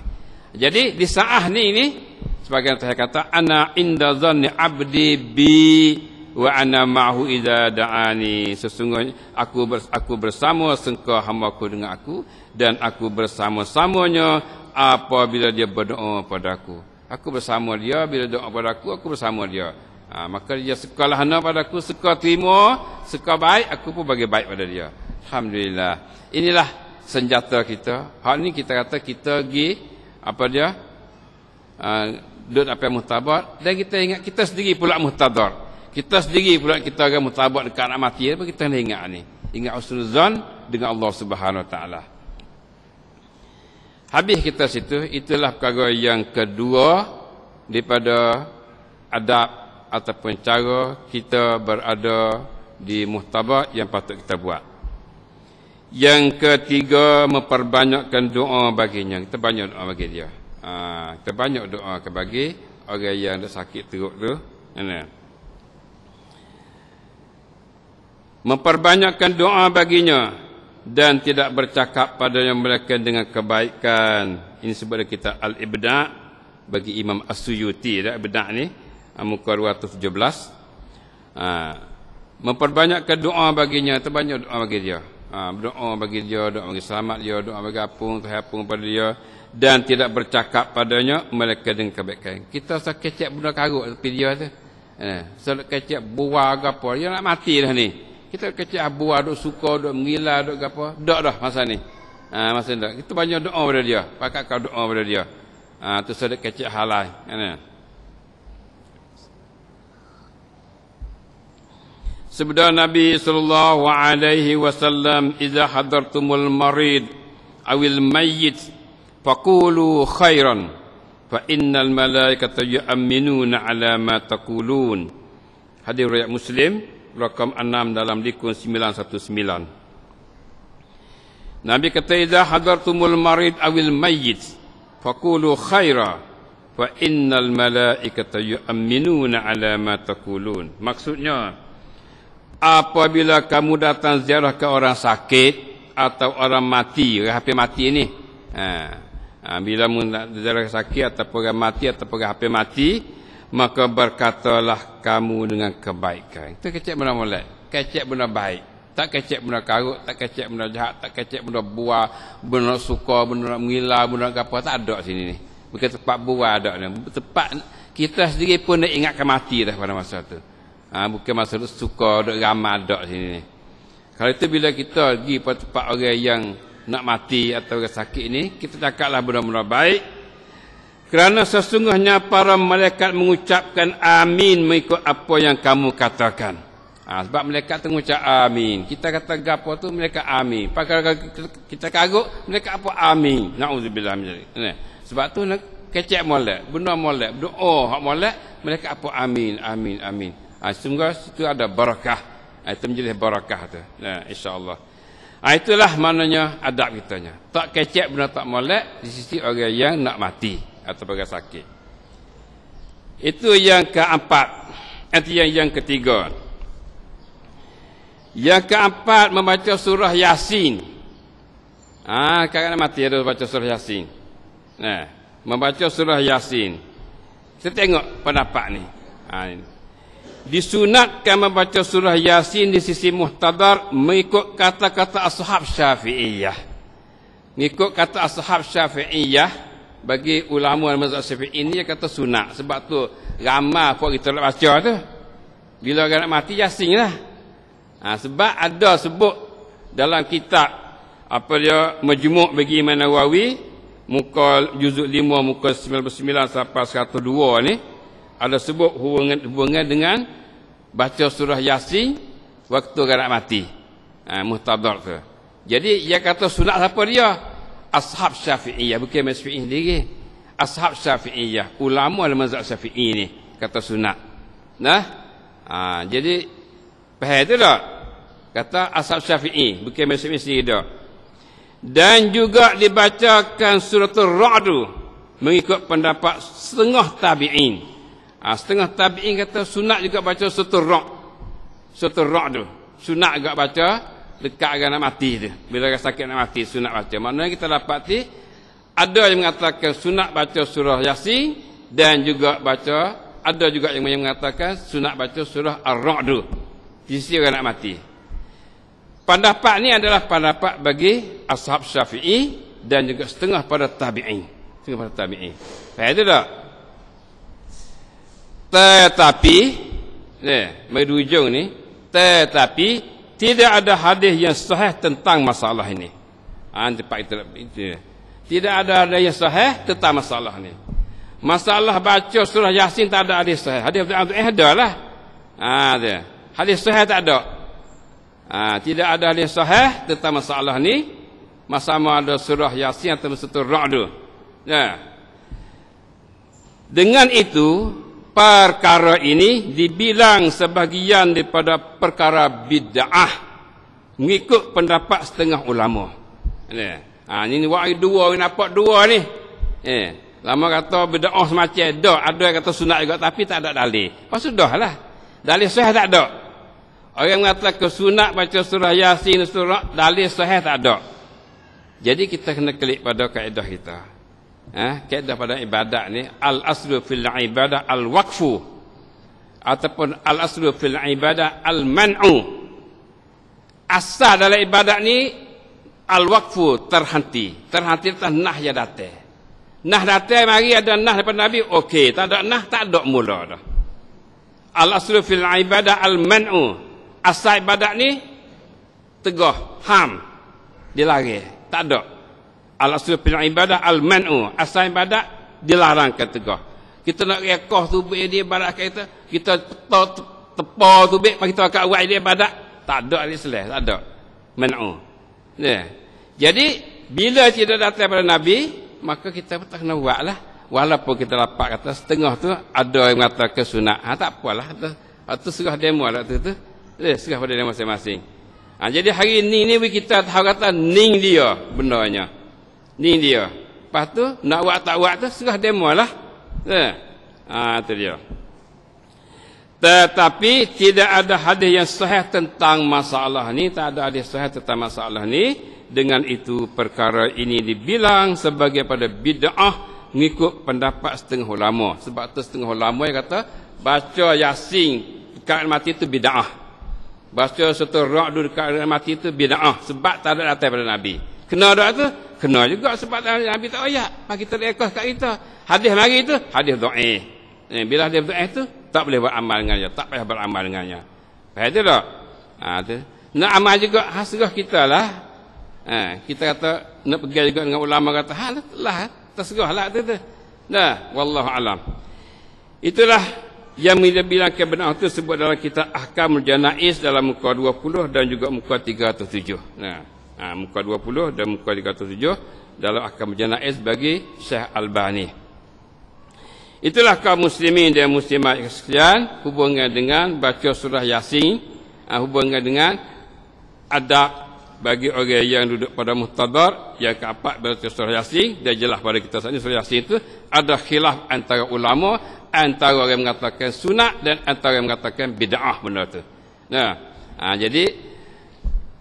Jadi di saat ni sebagian Tuhan kata, ana inda dhanni abdi bi wa ana ma'hu idza da'ani. Sesungguhnya aku bersama sangka hamba-Ku dengan aku, dan aku bersama-samanya apabila dia berdoa padaku. Aku bersama dia bila doa padaku, aku bersama dia. Maka dia sukalah hana padaku, suka terima, suka baik, aku pun bagi baik pada dia. Alhamdulillah. Inilah senjata kita. Hal ni kita kata kita pergi apa dia? Duduk apa yang muhtabar, dan kita ingat kita sendiri pula muhtadar. Kita sendiri pula kita akan muhtabar dekat nak mati, apa kita nak ingat ni? Ingat husnuzan dengan Allah Subhanahu Wa Taala. Habis kita situ, itulah perkara yang kedua daripada adab ataupun cara kita berada di muhtabar yang patut kita buat. Yang ketiga, memperbanyakkan doa baginya. Kita banyak doa bagi dia. Kita banyak doa bagi orang yang dah sakit teruk tu. Memperbanyakkan doa baginya dan tidak bercakap padanya mereka dengan kebaikan. Ini sebab kita Al-Ibda' bagi Imam As-Suyuti. Ibda' ni muka 217. Memperbanyakkan doa baginya. Terbanyak doa bagi dia. Berdoa bagi dia, doa bagi selamat dia, doa bagi apung, terhapung pada dia, dan tidak bercakap padanya mereka dengan kebaikan. Kita sekecek benda karut tepi dia tu. Sekecek buah ke apa, dia nak mati dah ni. Kita kecek buah, duk suka, duk menggila, duk apa, dak dah masa ni. Masa dak. Kita banyak doa pada dia, pakat kau doa pada dia. Tu sedek kecek halai, kan? Sabda Nabi sallallahu alaihi wasallam, "Idza hadartumul marid awil mayyit faqulu khairan fa innal malaikata yu'minuna 'ala ma taqulun." Hadis riwayat Muslim rakam 6 dalam dikun 919. Nabi kata, "Idza hadartumul marid awil mayyit faqulu khaira fa innal malaikata yu'minuna 'ala ma taqulun." Maksudnya, apabila kamu datang ziarah ke orang sakit atau orang mati, orang hampir mati ni. Bila ziarah sakit atau orang mati atau orang hampir mati, maka berkatalah kamu dengan kebaikan. Itu kecek benda molek, kecek benda baik. Tak kecek benda karut, tak kecek benda jahat, tak kecek benda buah, benda suka, benda menggila, benda apa, tak ada sini ni. Bukan tempat buah ada ni. Tempat kita sendiri pun nak ingatkan mati dah pada masa tu. Bukan masalah suka duk ramai dak sini ni. Kalau itu bila kita pergi pada tempat orang yang nak mati atau orang sakit ni, kita cakaplah benda-benda baik. Kerana sesungguhnya para malaikat mengucapkan amin mengikut apa yang kamu katakan. Sebab malaikat tu mengucap amin. Kita kata gapo tu malaikat amin. Kalau kita kaguk malaikat apa amin. Nauzubillah min dzalik. Sebab tu nak kecek molek, benda molek, doa hak molek, malaikat apa amin, amin, amin. Semoga itu ada barakah. Itu menjadi barakah tu. InsyaAllah. Itulah maknanya adab kitanya. Tak kecek benda tak molek di sisi orang yang nak mati atau orang sakit. Itu yang keempat. Itu yang ketiga. Yang keempat, membaca surah Yasin. Kadang mati ada baca surah Yasin. Nah, membaca surah Yasin. Kita tengok pendapat ni. Disunatkan membaca surah Yasin di sisi muhtadar mengikut kata-kata ashab Syafi'iyah. Mengikut kata ashab Syafi'iyah, bagi ulama mazhab Syafi'i ini dia kata sunat. Sebab tu ramai apa kita nak baca tu. Bila orang nak mati Yasin lah. Sebab ada sebut dalam kitab apa dia Majmu' bagi Imam Nawawi muka juzuk 5 muka 99 sampai 102 ni ada sebut hubungan dengan baca surah Yasin waktu orang nak mati. Muhtadar tu. Jadi dia kata sunat siapa dia? Ashab Syafi'iyah, bukan Syafi'i sendiri. Ashab Syafi'iyah, ulama dalam mazhab Syafi'i ni kata sunat. Nah. Jadi faham tu tak? Kata ashab Syafi'i, bukan Syafi'i sendiri dak. Dan juga dibacakan suratul Ra'd mengikut pendapat setengah tabi'in. Setengah tabi'in kata sunat juga baca suratul Ra'd. Suratul Ra'd sunat juga baca dekat orang nak mati tu. Bila orang sakit nak mati sunat baca. Maknanya kita dapati ada yang mengatakan sunat baca surah Yasin dan juga ada juga yang mengatakan sunat baca surah Ar-Ra'd di sisi orang nak mati. Pendapat ni adalah pendapat bagi ashab Syafi'i dan juga setengah pada tabi'in. Setengah pada tabi'in. Faham tu tak? Tetapi mari hujung ni, tetapi tidak ada hadis yang sahih tentang masalah ini. Tidak ada hadis yang sahih tentang masalah ini. Masalah baca surah Yasin tak ada hadis sahih. Hadis ada lah. Hadis sahih tak ada. Tidak ada hadis sahih tentang masalah ni. Sama ada surah Yasin atau suratul Ra'd. Dengan itu perkara ini dibilang sebahagian daripada perkara bid'ah mengikut pendapat setengah ulama. Ini wahai dua, nampak dua ni. Lama kata bid'ah semacam ada yang kata sunat juga tapi tak ada dalil. Pas sudahlah. Dalil sahih tak ada. Orang mengatakan sunat baca surah Yasin surah dalil sahih tak ada. Jadi kita kena klik pada kaedah kita. Kaedah pada ibadat ni al-aslu fil ibadah al-waqfu ataupun al-aslu fil ibadah al-man'u. Asal dalam ibadat ni al-waqfu terhenti. Terhenti atas nah ya datang. Nah datang mari ada nah daripada Nabi okey, tak ada nah tak ada mula dah. Al-aslu fil ibadah al-man'u. Asal ibadat ni tegah ham dilarang, tak ada. Al-aslu fil ibadah al-man'u. Asal ibadat dilarangkan tegah. Kita nak rekoh tubik dia ibadat kita tepa tubik kita akan buat dia ibadat, tak ada Islam, tak ada. Man'u. Jadi bila tidak datang pada Nabi, maka kita tak kena buatlah. Walaupun kita dapat kata setengah tu ada yang mengatakan sunat. Tak apalah. Itu serah demo lah tu. Serah pada dia masing-masing. Jadi hari ni kita tahu kata ning dia bendanya. Ning dia. Lepas tu nak buat tak buat tu serah demo lah. Itu dia. Tetapi tidak ada hadis yang sahih tentang masalah ni. Tak ada hadis sahih tentang masalah ni. Dengan itu perkara ini dibilang sebagai pada bid'ah mengikut pendapat setengah ulama. Sebab tu setengah ulama yang kata baca Yasin dekat mati itu bid'ah. Baca suratul Ra'd dekat mati itu bid'ah. Sebab tak ada datang pada Nabi. Kena tak tu? Kena juga sebab Nabi tak ayat. Maka kita rekod kat kita. Hadis mari itu hadis dhaif. Bila hadis dhaif tu tak boleh buat amal dengannya, tak payah beramal dengannya. Faham tu tak? Tu. Nak amal juga hasrah kita lah. Kita kata nak pergi juga dengan ulama kata lah terserahlah tu. Wallahu alam. Itulah yang dibilang kebenaran itu sebut dalam kitab Ahkamul Janaiz dalam muka 20 dan juga muka 307. Muka 20 dan muka 307 dalam Ahkamul Janaiz bagi Syekh Albani. Itulah kaum muslimin dan muslimat sekalian hubungan dengan baca surah Yasin, hubungan dengan adab bagi orang yang duduk pada muhtadar. Yang keempat berarti surah Yasin. Dia jelas pada kita saat ini surah Yasin itu ada khilaf antara ulama, antara orang mengatakan sunat dan antara yang mengatakan bid'ah benda tu. Nah, jadi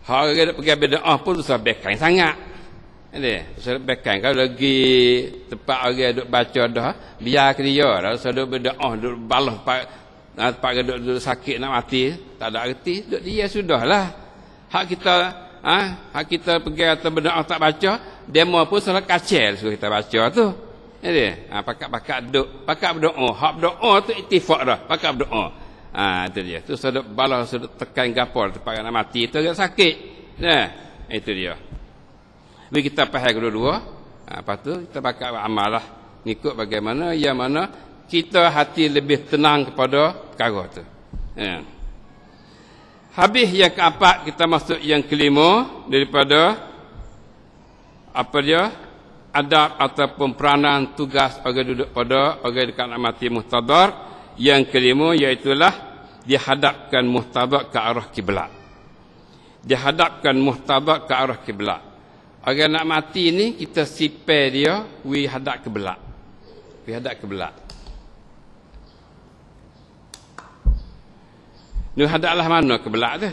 orang yang pergi bid'ah pun susah bekan sangat. Susah bekan. Kalau lagi tempat orang duduk baca dah, biar ke dia dah. Susah duduk bid'ah, duduk balah tempat duduk sakit nak mati, tak ada arti, duduk dia sudahlah. Hak kita pergi atau bid'ah tak baca, demo pun salah kacil suruh kita baca tu. Pakat berdoa. Hak berdoa tu ittifaq dah, pakat berdoa. Itu dia. Tu sudah balah sudah tekan gapor tempat nak mati tu agak sakit. Nah, itu dia. Bila kita faham kedua-dua, lepas tu kita pakat beramal lah. Ngikut bagaimana yang mana kita hati lebih tenang kepada perkara tu. Habis yang keempat, kita masuk yang kelima daripada apa dia? Adab ataupun peranan tugas orang duduk pada orang dekat nak mati muhtadar. Yang kelima iaitulah dihadapkan muhtadar ke arah kiblat. Dihadapkan muhtadar ke arah kiblat. Orang nak mati ni kita sipir dia wi hadap kiblat. Wi hadap kiblat. Ni hadaplah mana kiblat tu?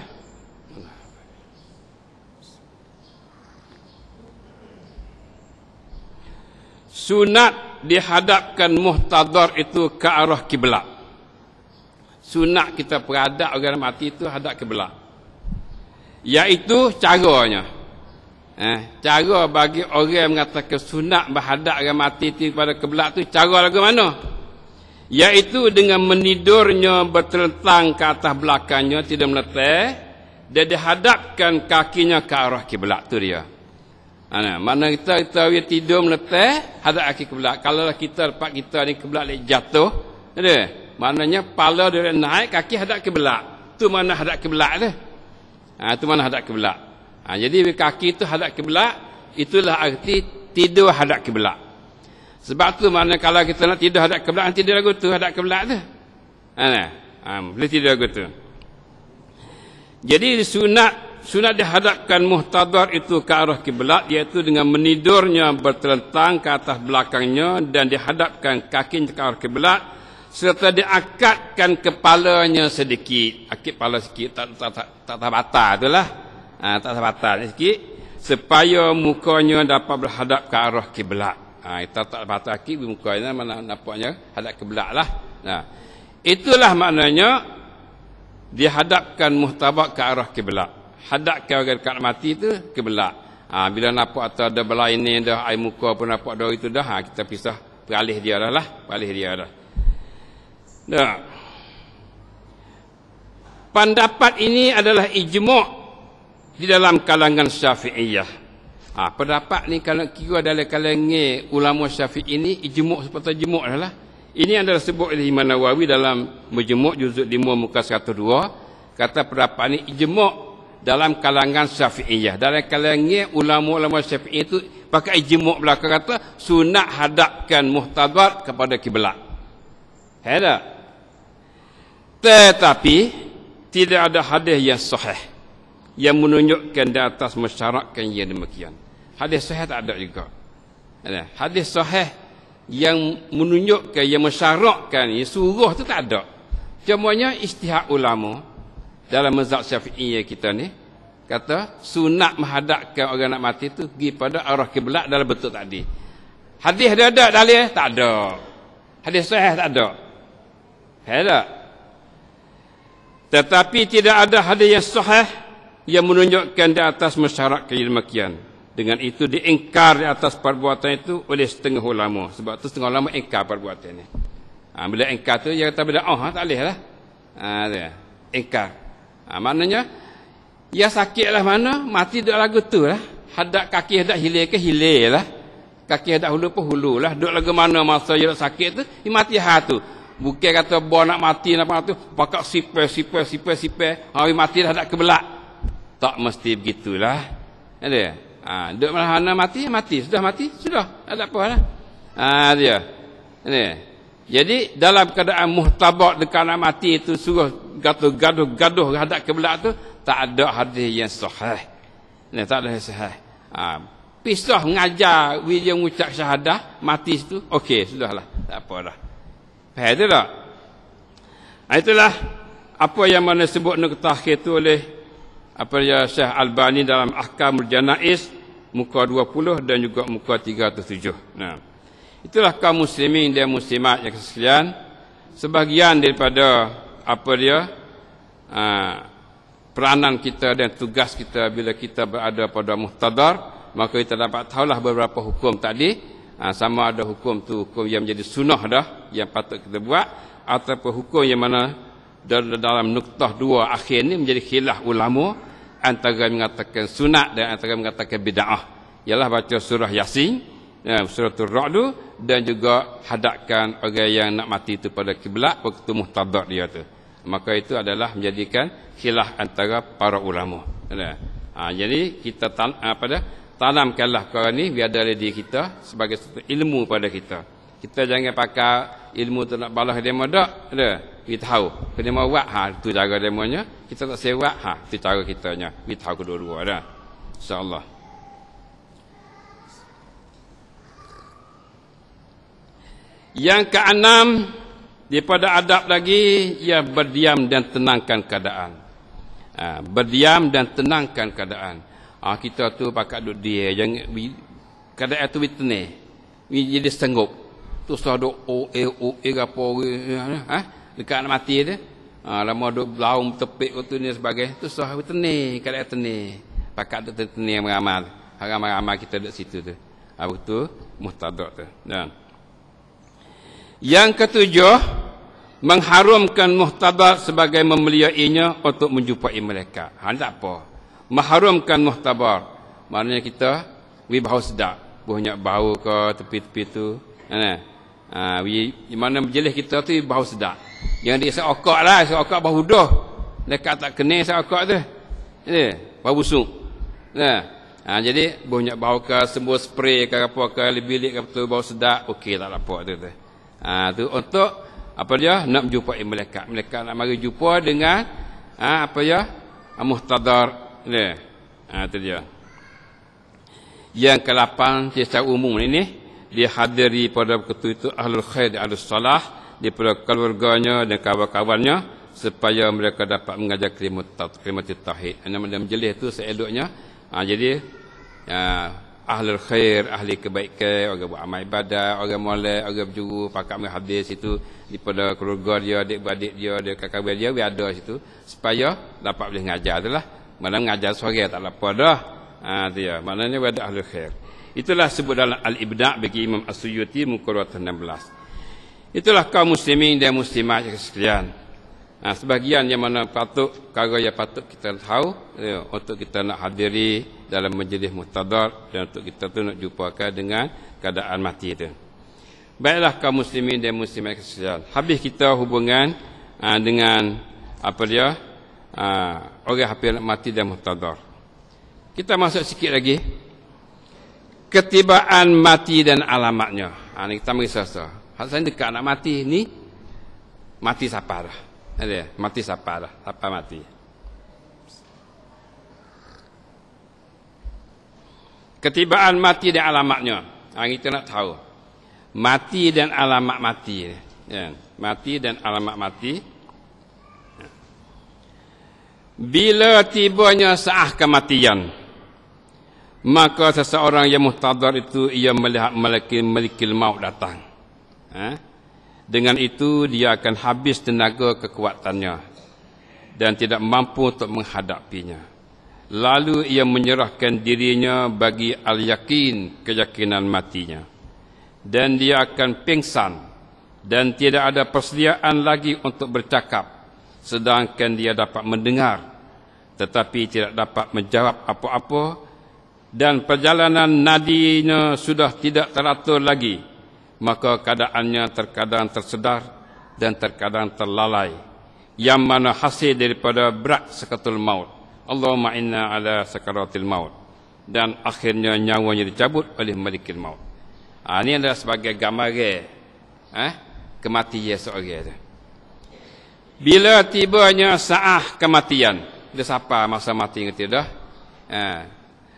Sunat dihadapkan muhtadar itu ke arah kiblat. Sunat kita peradap orang mati itu hadap kiblat. Iaitu caranya. Cara bagi orang mengatakan sunat menghadap orang mati itu kepada kiblat tu cara lagu mana? Iaitu dengan menidurnya bertelentang ke atas belakangnya, tidak meletak, dan dihadapkan kakinya ke arah kiblat tu dia. Mana kita tidur meletak hadap kaki kiblat. Kalau kita lepas kita ni kiblat ni jatuh, maknanya kepala dia naik, kaki hadap kiblat. Tu mana hadap kiblat tu. Tu mana hadap kiblat. Jadi kaki tu hadap kiblat, itulah arti tidur hadap kiblat. Sebab tu mana kalau kita nak tidur hadap kiblat, tidur lagu tu hadap kiblat tu. Boleh tidur lagu tu. Jadi sunat dihadapkan muhtadar itu ke arah kiblat, iaitu dengan menidurnya bertelentang ke atas belakangnya dan dihadapkan kakinya ke arah kiblat serta diangkatkan kepalanya sedikit. Akit kepala sikit, tak batal itulah. Tak batal sikit supaya mukanya dapat berhadap ke arah kiblat. Tak batal akit mukanya mana nampaknya hadap kiblat lah. Itulah maknanya dihadapkan muhtadar ke arah kiblat. Hadapkan orang dekat mati itu kiblat. Bila nampak atau ada belai ni dah air muka pun nampak dah itu dah, kita pisah peralih dia dah lah, peralih dia dah. Pendapat ini adalah ijma' di dalam kalangan Syafi'iyah. Pendapat ni kalau kira dalam kalangan ulama Syafi'i ini ijma' seperti ijma' dah lah. Ini adalah sebut oleh Imam Nawawi dalam Majmu' juzuk 5 muka 102, kata pendapat ni ijma' dalam kalangan Syafi'iyah. Dalam kalangan ulama-ulama Syafi'i itu pakai ijma' belakang kata sunat hadapkan muhtadar kepada kiblat. Ada. Tetapi tidak ada hadis yang sahih yang menunjukkan di atas mensyaratkan yang demikian. Hadis sahih tak ada juga. Ada. Hadis sahih yang menunjukkan, yang mensyaratkan, yang suruh tu tak ada. Cumanya ijtihad ulama dalam mazhab Syafi'iyah kita ni kata sunat menghadapkan orang nak mati tu pergi pada arah kiblat dalam bentuk tadi. Hadis dia ada dalil? Tak ada. Hadis sahih tak ada. Ada. Tetapi tidak ada hadis yang sahih yang menunjukkan di atas mensyaratkan demikian. Dengan itu diingkar di atas perbuatan itu oleh setengah ulama. Sebab tu setengah ulama ingkar perbuatan ni. Bila ingkar tu dia kata bid'ah, tak boleh lah. Ingkar. Maknanya ya sakit lah mana, mati duduk lagu tu lah. Hadap kaki hadap hilir ke hilir lah. Kaki hadap hulu pun hulu lah. Duduk lagu mana masa dia sakit tu, dia mati tu. Bukan kata buah nak mati apa tu, pakak sipir. Dia mati dah hadap kiblat. Tak mesti begitulah. Ada. Duduk mana mati, sudah mati, sudah. Tak apa lah. Dia. Ini. Jadi dalam keadaan muhtabak dekat nak mati itu suruh gaduh hadap kiblat tu tak ada hadis yang sahih Tak ada sahih. Pisah mengajar dia mengucap syahadah, mati situ, okey, sudahlah, tak apa dah. Faham tu tak? Itulah apa yang mana sebut nuktah akhir tu oleh apa ya Syekh Albani dalam Ahkamul Janaiz muka 20 dan juga muka 307. Nah, itulah kaum muslimin dan muslimat yang sekalian, sebahagian daripada apa dia peranan kita dan tugas kita bila kita berada pada muhtadar, maka kita dapat tahulah beberapa hukum tadi, sama ada hukum tu hukum yang menjadi sunnah dah yang patut kita buat, ataupun hukum yang mana dalam nuktah 2 akhir ni menjadi khilaf ulama antara mengatakan sunat dan antara mengatakan bid'ah. Ialah baca surah Yasin, suratul Ra'd, dan juga hadapkan orang yang nak mati itu pada kiblat waktu muhtadar dia tu. Maka itu adalah menjadikan khilaf antara para ulama. Jadi kita tanamkanlah perkara ni biar dalam diri kita sebagai satu ilmu pada kita. Kita jangan pakai ilmu tu nak balas demo dak. Kita tahu kena mau buat tu cara demonya, kita tak sewa tu cara kitanya. Kita tahu kedua-dua dah. Insya-Allah. Yang keenam daripada adab lagi, ia berdiam dan tenangkan keadaan. Berdiam dan tenangkan keadaan. Kita tu pakai duduk dia, jangan keadaan tu tenang. Jadi senggup. Tu sadok apa dekat nak mati dia. Lama duk belaum tepik tu ni sebagai tu sah tenang, keadaan tenang. Pakai duk tenang beramal. Amal kita duduk situ tu. Betul muhtadar tu. Dan yang ketujuh, mengharumkan muhtadar sebagai memuliainya untuk menjumpai mereka. Tak apa. Mengharumkan muhtadar, maknanya kita bau sedap, banyak bau ke tepi-tepi tu. Mana majlis kita tu bau sedap. Yang dia seokak lah, seokak bau dah. Dekat tak kena seokak tu. Bau busuk. Jadi banyak bau ke, semua spray ke apa ke, bilik ke betul bau sedap, okey tak apa tu. Tu untuk apa dia nak menjumpai malaikat. Malaikat nak mari jumpa dengan apa ya muhtadar ni. Tu dia. Yang ke-8 secara umum ini dia hadiri pada waktu itu ahlul khair dan ahlus salah daripada keluarganya dan kawan-kawannya supaya mereka dapat mengajar kalimat tauhid. Nama majlis itu seeloknya. Jadi ahlul khair, ahli kebaikan, orang buat amal ibadah, orang molek, orang berjuru, pakak hadis itu daripada keluarga dia, adik-beradik dia, kakak dia, ada situ supaya dapat boleh mengajar itulah. Mana mengajar seorang tak apa dah. Dia maknanya ada ahlul khair. Itulah sebut dalam Al-Ibda' bagi Imam As-Suyuti muka 216. Itulah kaum muslimin dan muslimat sekalian. Sebahagian yang mana patut, perkara yang patut kita tahu untuk kita nak hadiri dalam majlis muhtadar dan untuk kita tu nak jumpakan dengan keadaan mati itu. Baiklah kaum muslimin dan muslimat sekalian. Habis kita hubungan dengan apa dia orang hampir nak mati dan muhtadar. Kita masuk sikit lagi. Ketibaan mati dan alamatnya. Ni kita merisa-risa. Hal saya dekat nak mati ni, mati siapa dah? Mati siapa dah? Siapa mati? Ketibaan mati dan alamatnya. Kita nak tahu. Mati dan alamat mati. Mati dan alamat mati. Bila tibanya saat kematian, maka seseorang yang muhtadar itu ia melihat malakul maut datang. Dengan itu dia akan habis tenaga kekuatannya dan tidak mampu untuk menghadapinya. Lalu ia menyerahkan dirinya bagi al-yakin, keyakinan matinya. Dan dia akan pingsan dan tidak ada persediaan lagi untuk bercakap, sedangkan dia dapat mendengar tetapi tidak dapat menjawab apa-apa. Dan perjalanan nadinya sudah tidak teratur lagi, maka keadaannya terkadang tersedar dan terkadang terlalai, yang mana hasil daripada berat sakatul maut. Allahumma inna ala sakaratil maut. Dan akhirnya nyawanya dicabut oleh malikul maut. Ini adalah sebagai gambaran kematian seorang. Bila tibanya saat kematian, dia siapa masa mati ngerti dah?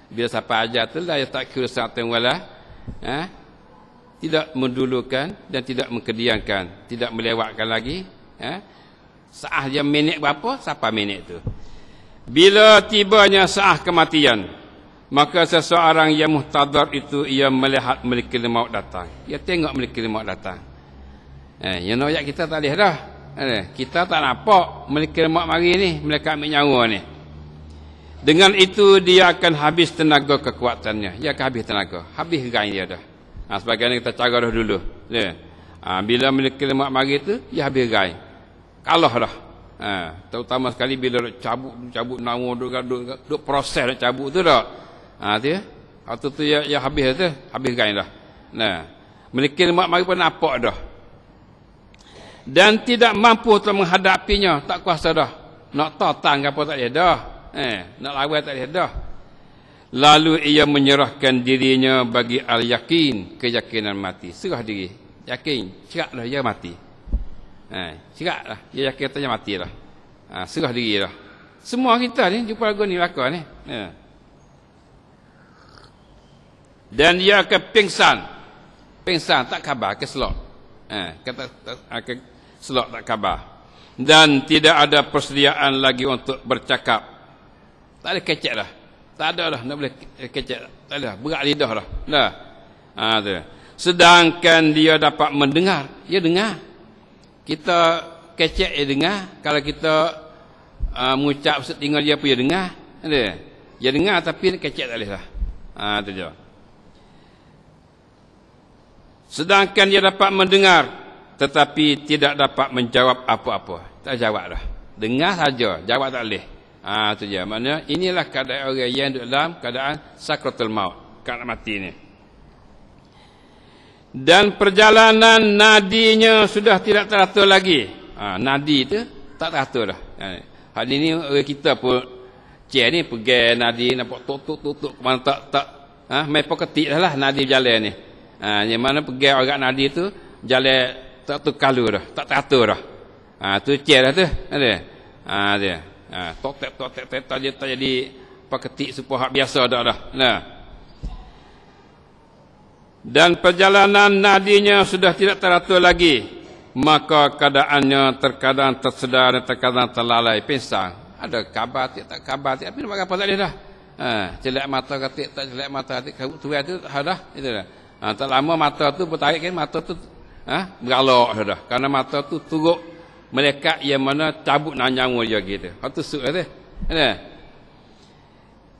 Bila sampai ajal tu la yatakiru sa'atan wala tidak mendulukan dan tidak mengkediankan, tidak melewatkan lagi saat dia minit berapa sampai minit tu. Bila tibanya saat kematian, maka seseorang yang muhtadar itu ia melihat malakul maut datang. Dia tengok malakul maut datang. Yang ayat kita tak boleh dah. Kita tak nampak malakul maut mari ni, malaikat ambil nyawa ni. Dengan itu dia akan habis tenaga kekuatannya. Dia akan habis tenaga, habis gain dia dah. Sebagaimana kita cara dah dulu. Bila malakul maut mari tu, dia habis gain. Kalah dah. Terutama sekali bila cabut nyawa duk proses nak cabut tu dah. Tu waktu tu ya habis tu, habis gain dah. Malakul maut mari pun nampak dah. Dan tidak mampu untuk menghadapinya, tak kuasa dah. Nak tang apa tak boleh dah. Nak lawan tak boleh dah. Lalu ia menyerahkan dirinya bagi al-yakin, keyakinan mati. Serah diri, yakin, ceraklah dia mati. Ceraklah, dia yakin katanya mati dah. Serah diri dah. Semua kita ni jumpa lagu ni lakon ni. Dan dia akan pingsan. Pingsan tak khabar, keselok. Kata selok tak khabar. Dan tidak ada persediaan lagi untuk bercakap. Tak ada kecek dah. Tak ada dah, nak boleh kecek. Tak ada, berat lidah dah. Tu. Sedangkan dia dapat mendengar. Dia dengar. Kita kecek dia dengar. Kalau kita mengucap setinggal dia pun dia dengar. Dia dengar tapi kecek tak boleh dah. Tu je. Sedangkan dia dapat mendengar tetapi tidak dapat menjawab apa-apa. Tak jawab dah. Dengar saja, jawab tak boleh. Tu je. Maknanya inilah keadaan orang yang duduk dalam keadaan sakratul maut, keadaan mati ni. Dan perjalanan nadinya sudah tidak teratur lagi. Nadi tu tak teratur dah. Hari ni orang kita pun ni pergi nadi nampak tuk mana tak main poketik dah lah nadi berjalan ni. Yang mana pergi orang nadi tu jalan tak terkalu dah, tak teratur dah. Tu dah tu. Ada. Dia. Tok tap dia tak jadi poketik supaya hak biasa dah. Dan perjalanan nadinya sudah tidak teratur lagi, maka keadaannya terkadang tersedar dan terkadang terlalai, pingsan. Ada khabar tak khabar tapi nak apa tak boleh dah. Celak mata katik tak celak mata katik tu dah itu dah. Tak lama mata tu bertarik kan, mata tu beralok dah. Karena mata tu turut malaikat yang mana cabut nyawa dia gitu. Hatu suk tu.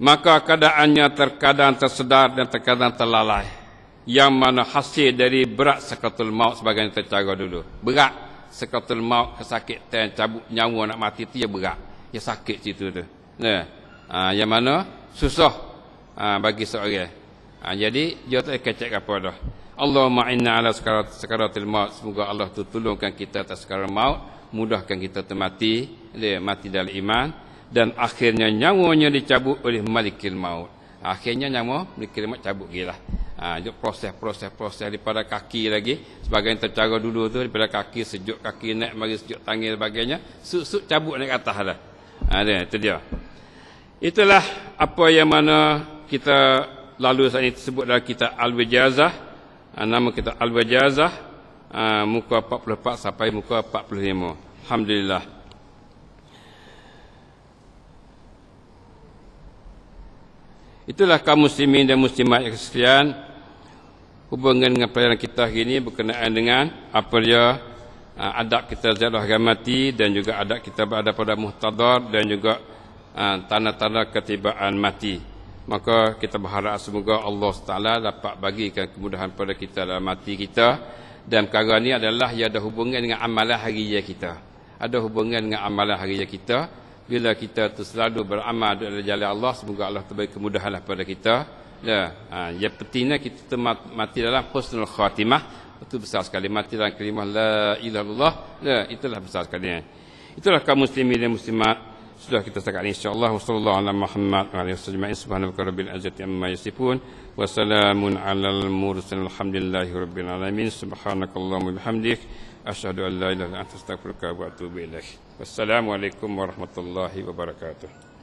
Maka keadaannya terkadang tersedar dan terkadang terlalai. Yang mana hasil dari berat sakratul maut sebagaimana tercara dulu. Berat sakratul maut, kesakitan, cabut nyawa nak mati tu ya berat. Ya sakit situ tu. Yang mana susah bagi seorang. Jadi dia tak kecek apa dah. Allahumma inna ala sakaratil maut. Semoga Allah tu tolongkan kita atas sakarat maut, mudahkan kita termati, mati dalam iman, dan akhirnya nyawanya dicabut oleh malikil maut. Akhirnya nyawa malikil maut cabut gilah. Proses daripada kaki lagi sebagai yang tercara dulu tu, daripada kaki sejuk kaki naik mari sejuk tangan sebagainya, suk cabut naik ke atas dah. Itu dia. Itulah apa yang mana kita lalu saat ini tersebut dalam kitab Al-Wajazah. Nama kita Al-Wajazah, muka 44 sampai muka 45. Alhamdulillah. Itulah kaum muslimin dan muslimat yang sekalian, hubungan dengan pelajaran kita hari ini berkenaan dengan apa dia adab kita ziarah mati dan juga adab kita berada pada muhtadar dan juga tanda-tanda ketibaan mati. Maka kita berharap semoga Allah Taala dapat bagikan kemudahan pada kita dalam mati kita, dan perkara ini adalah ia ada hubungan dengan amalan harian kita. Ada hubungan dengan amalan harian kita. Bila kita tu selalu beramal dalam jalan Allah, semoga Allah terberi kemudahanlah pada kita. Yang pentingnya kita mati dalam husnul khatimah. Itu besar sekali, mati dalam kalimah la ilaha illallah. Itulah besar sekali. Itulah kaum muslimin dan muslimat. Sudah kita setakat ini insya-Allah. Wassallallahu ala Muhammad wa alihi wasallam. Subhanaka rabbil izzati amma yasifun. Wassalamun alal mursalin. Alhamdulillahi rabbil alamin. Subhanakallahumma bihamdik, asyhadu an la ilaha illa anta astaghfiruka wa atubu ilaik. Wassalamualaikum warahmatullahi wabarakatuh.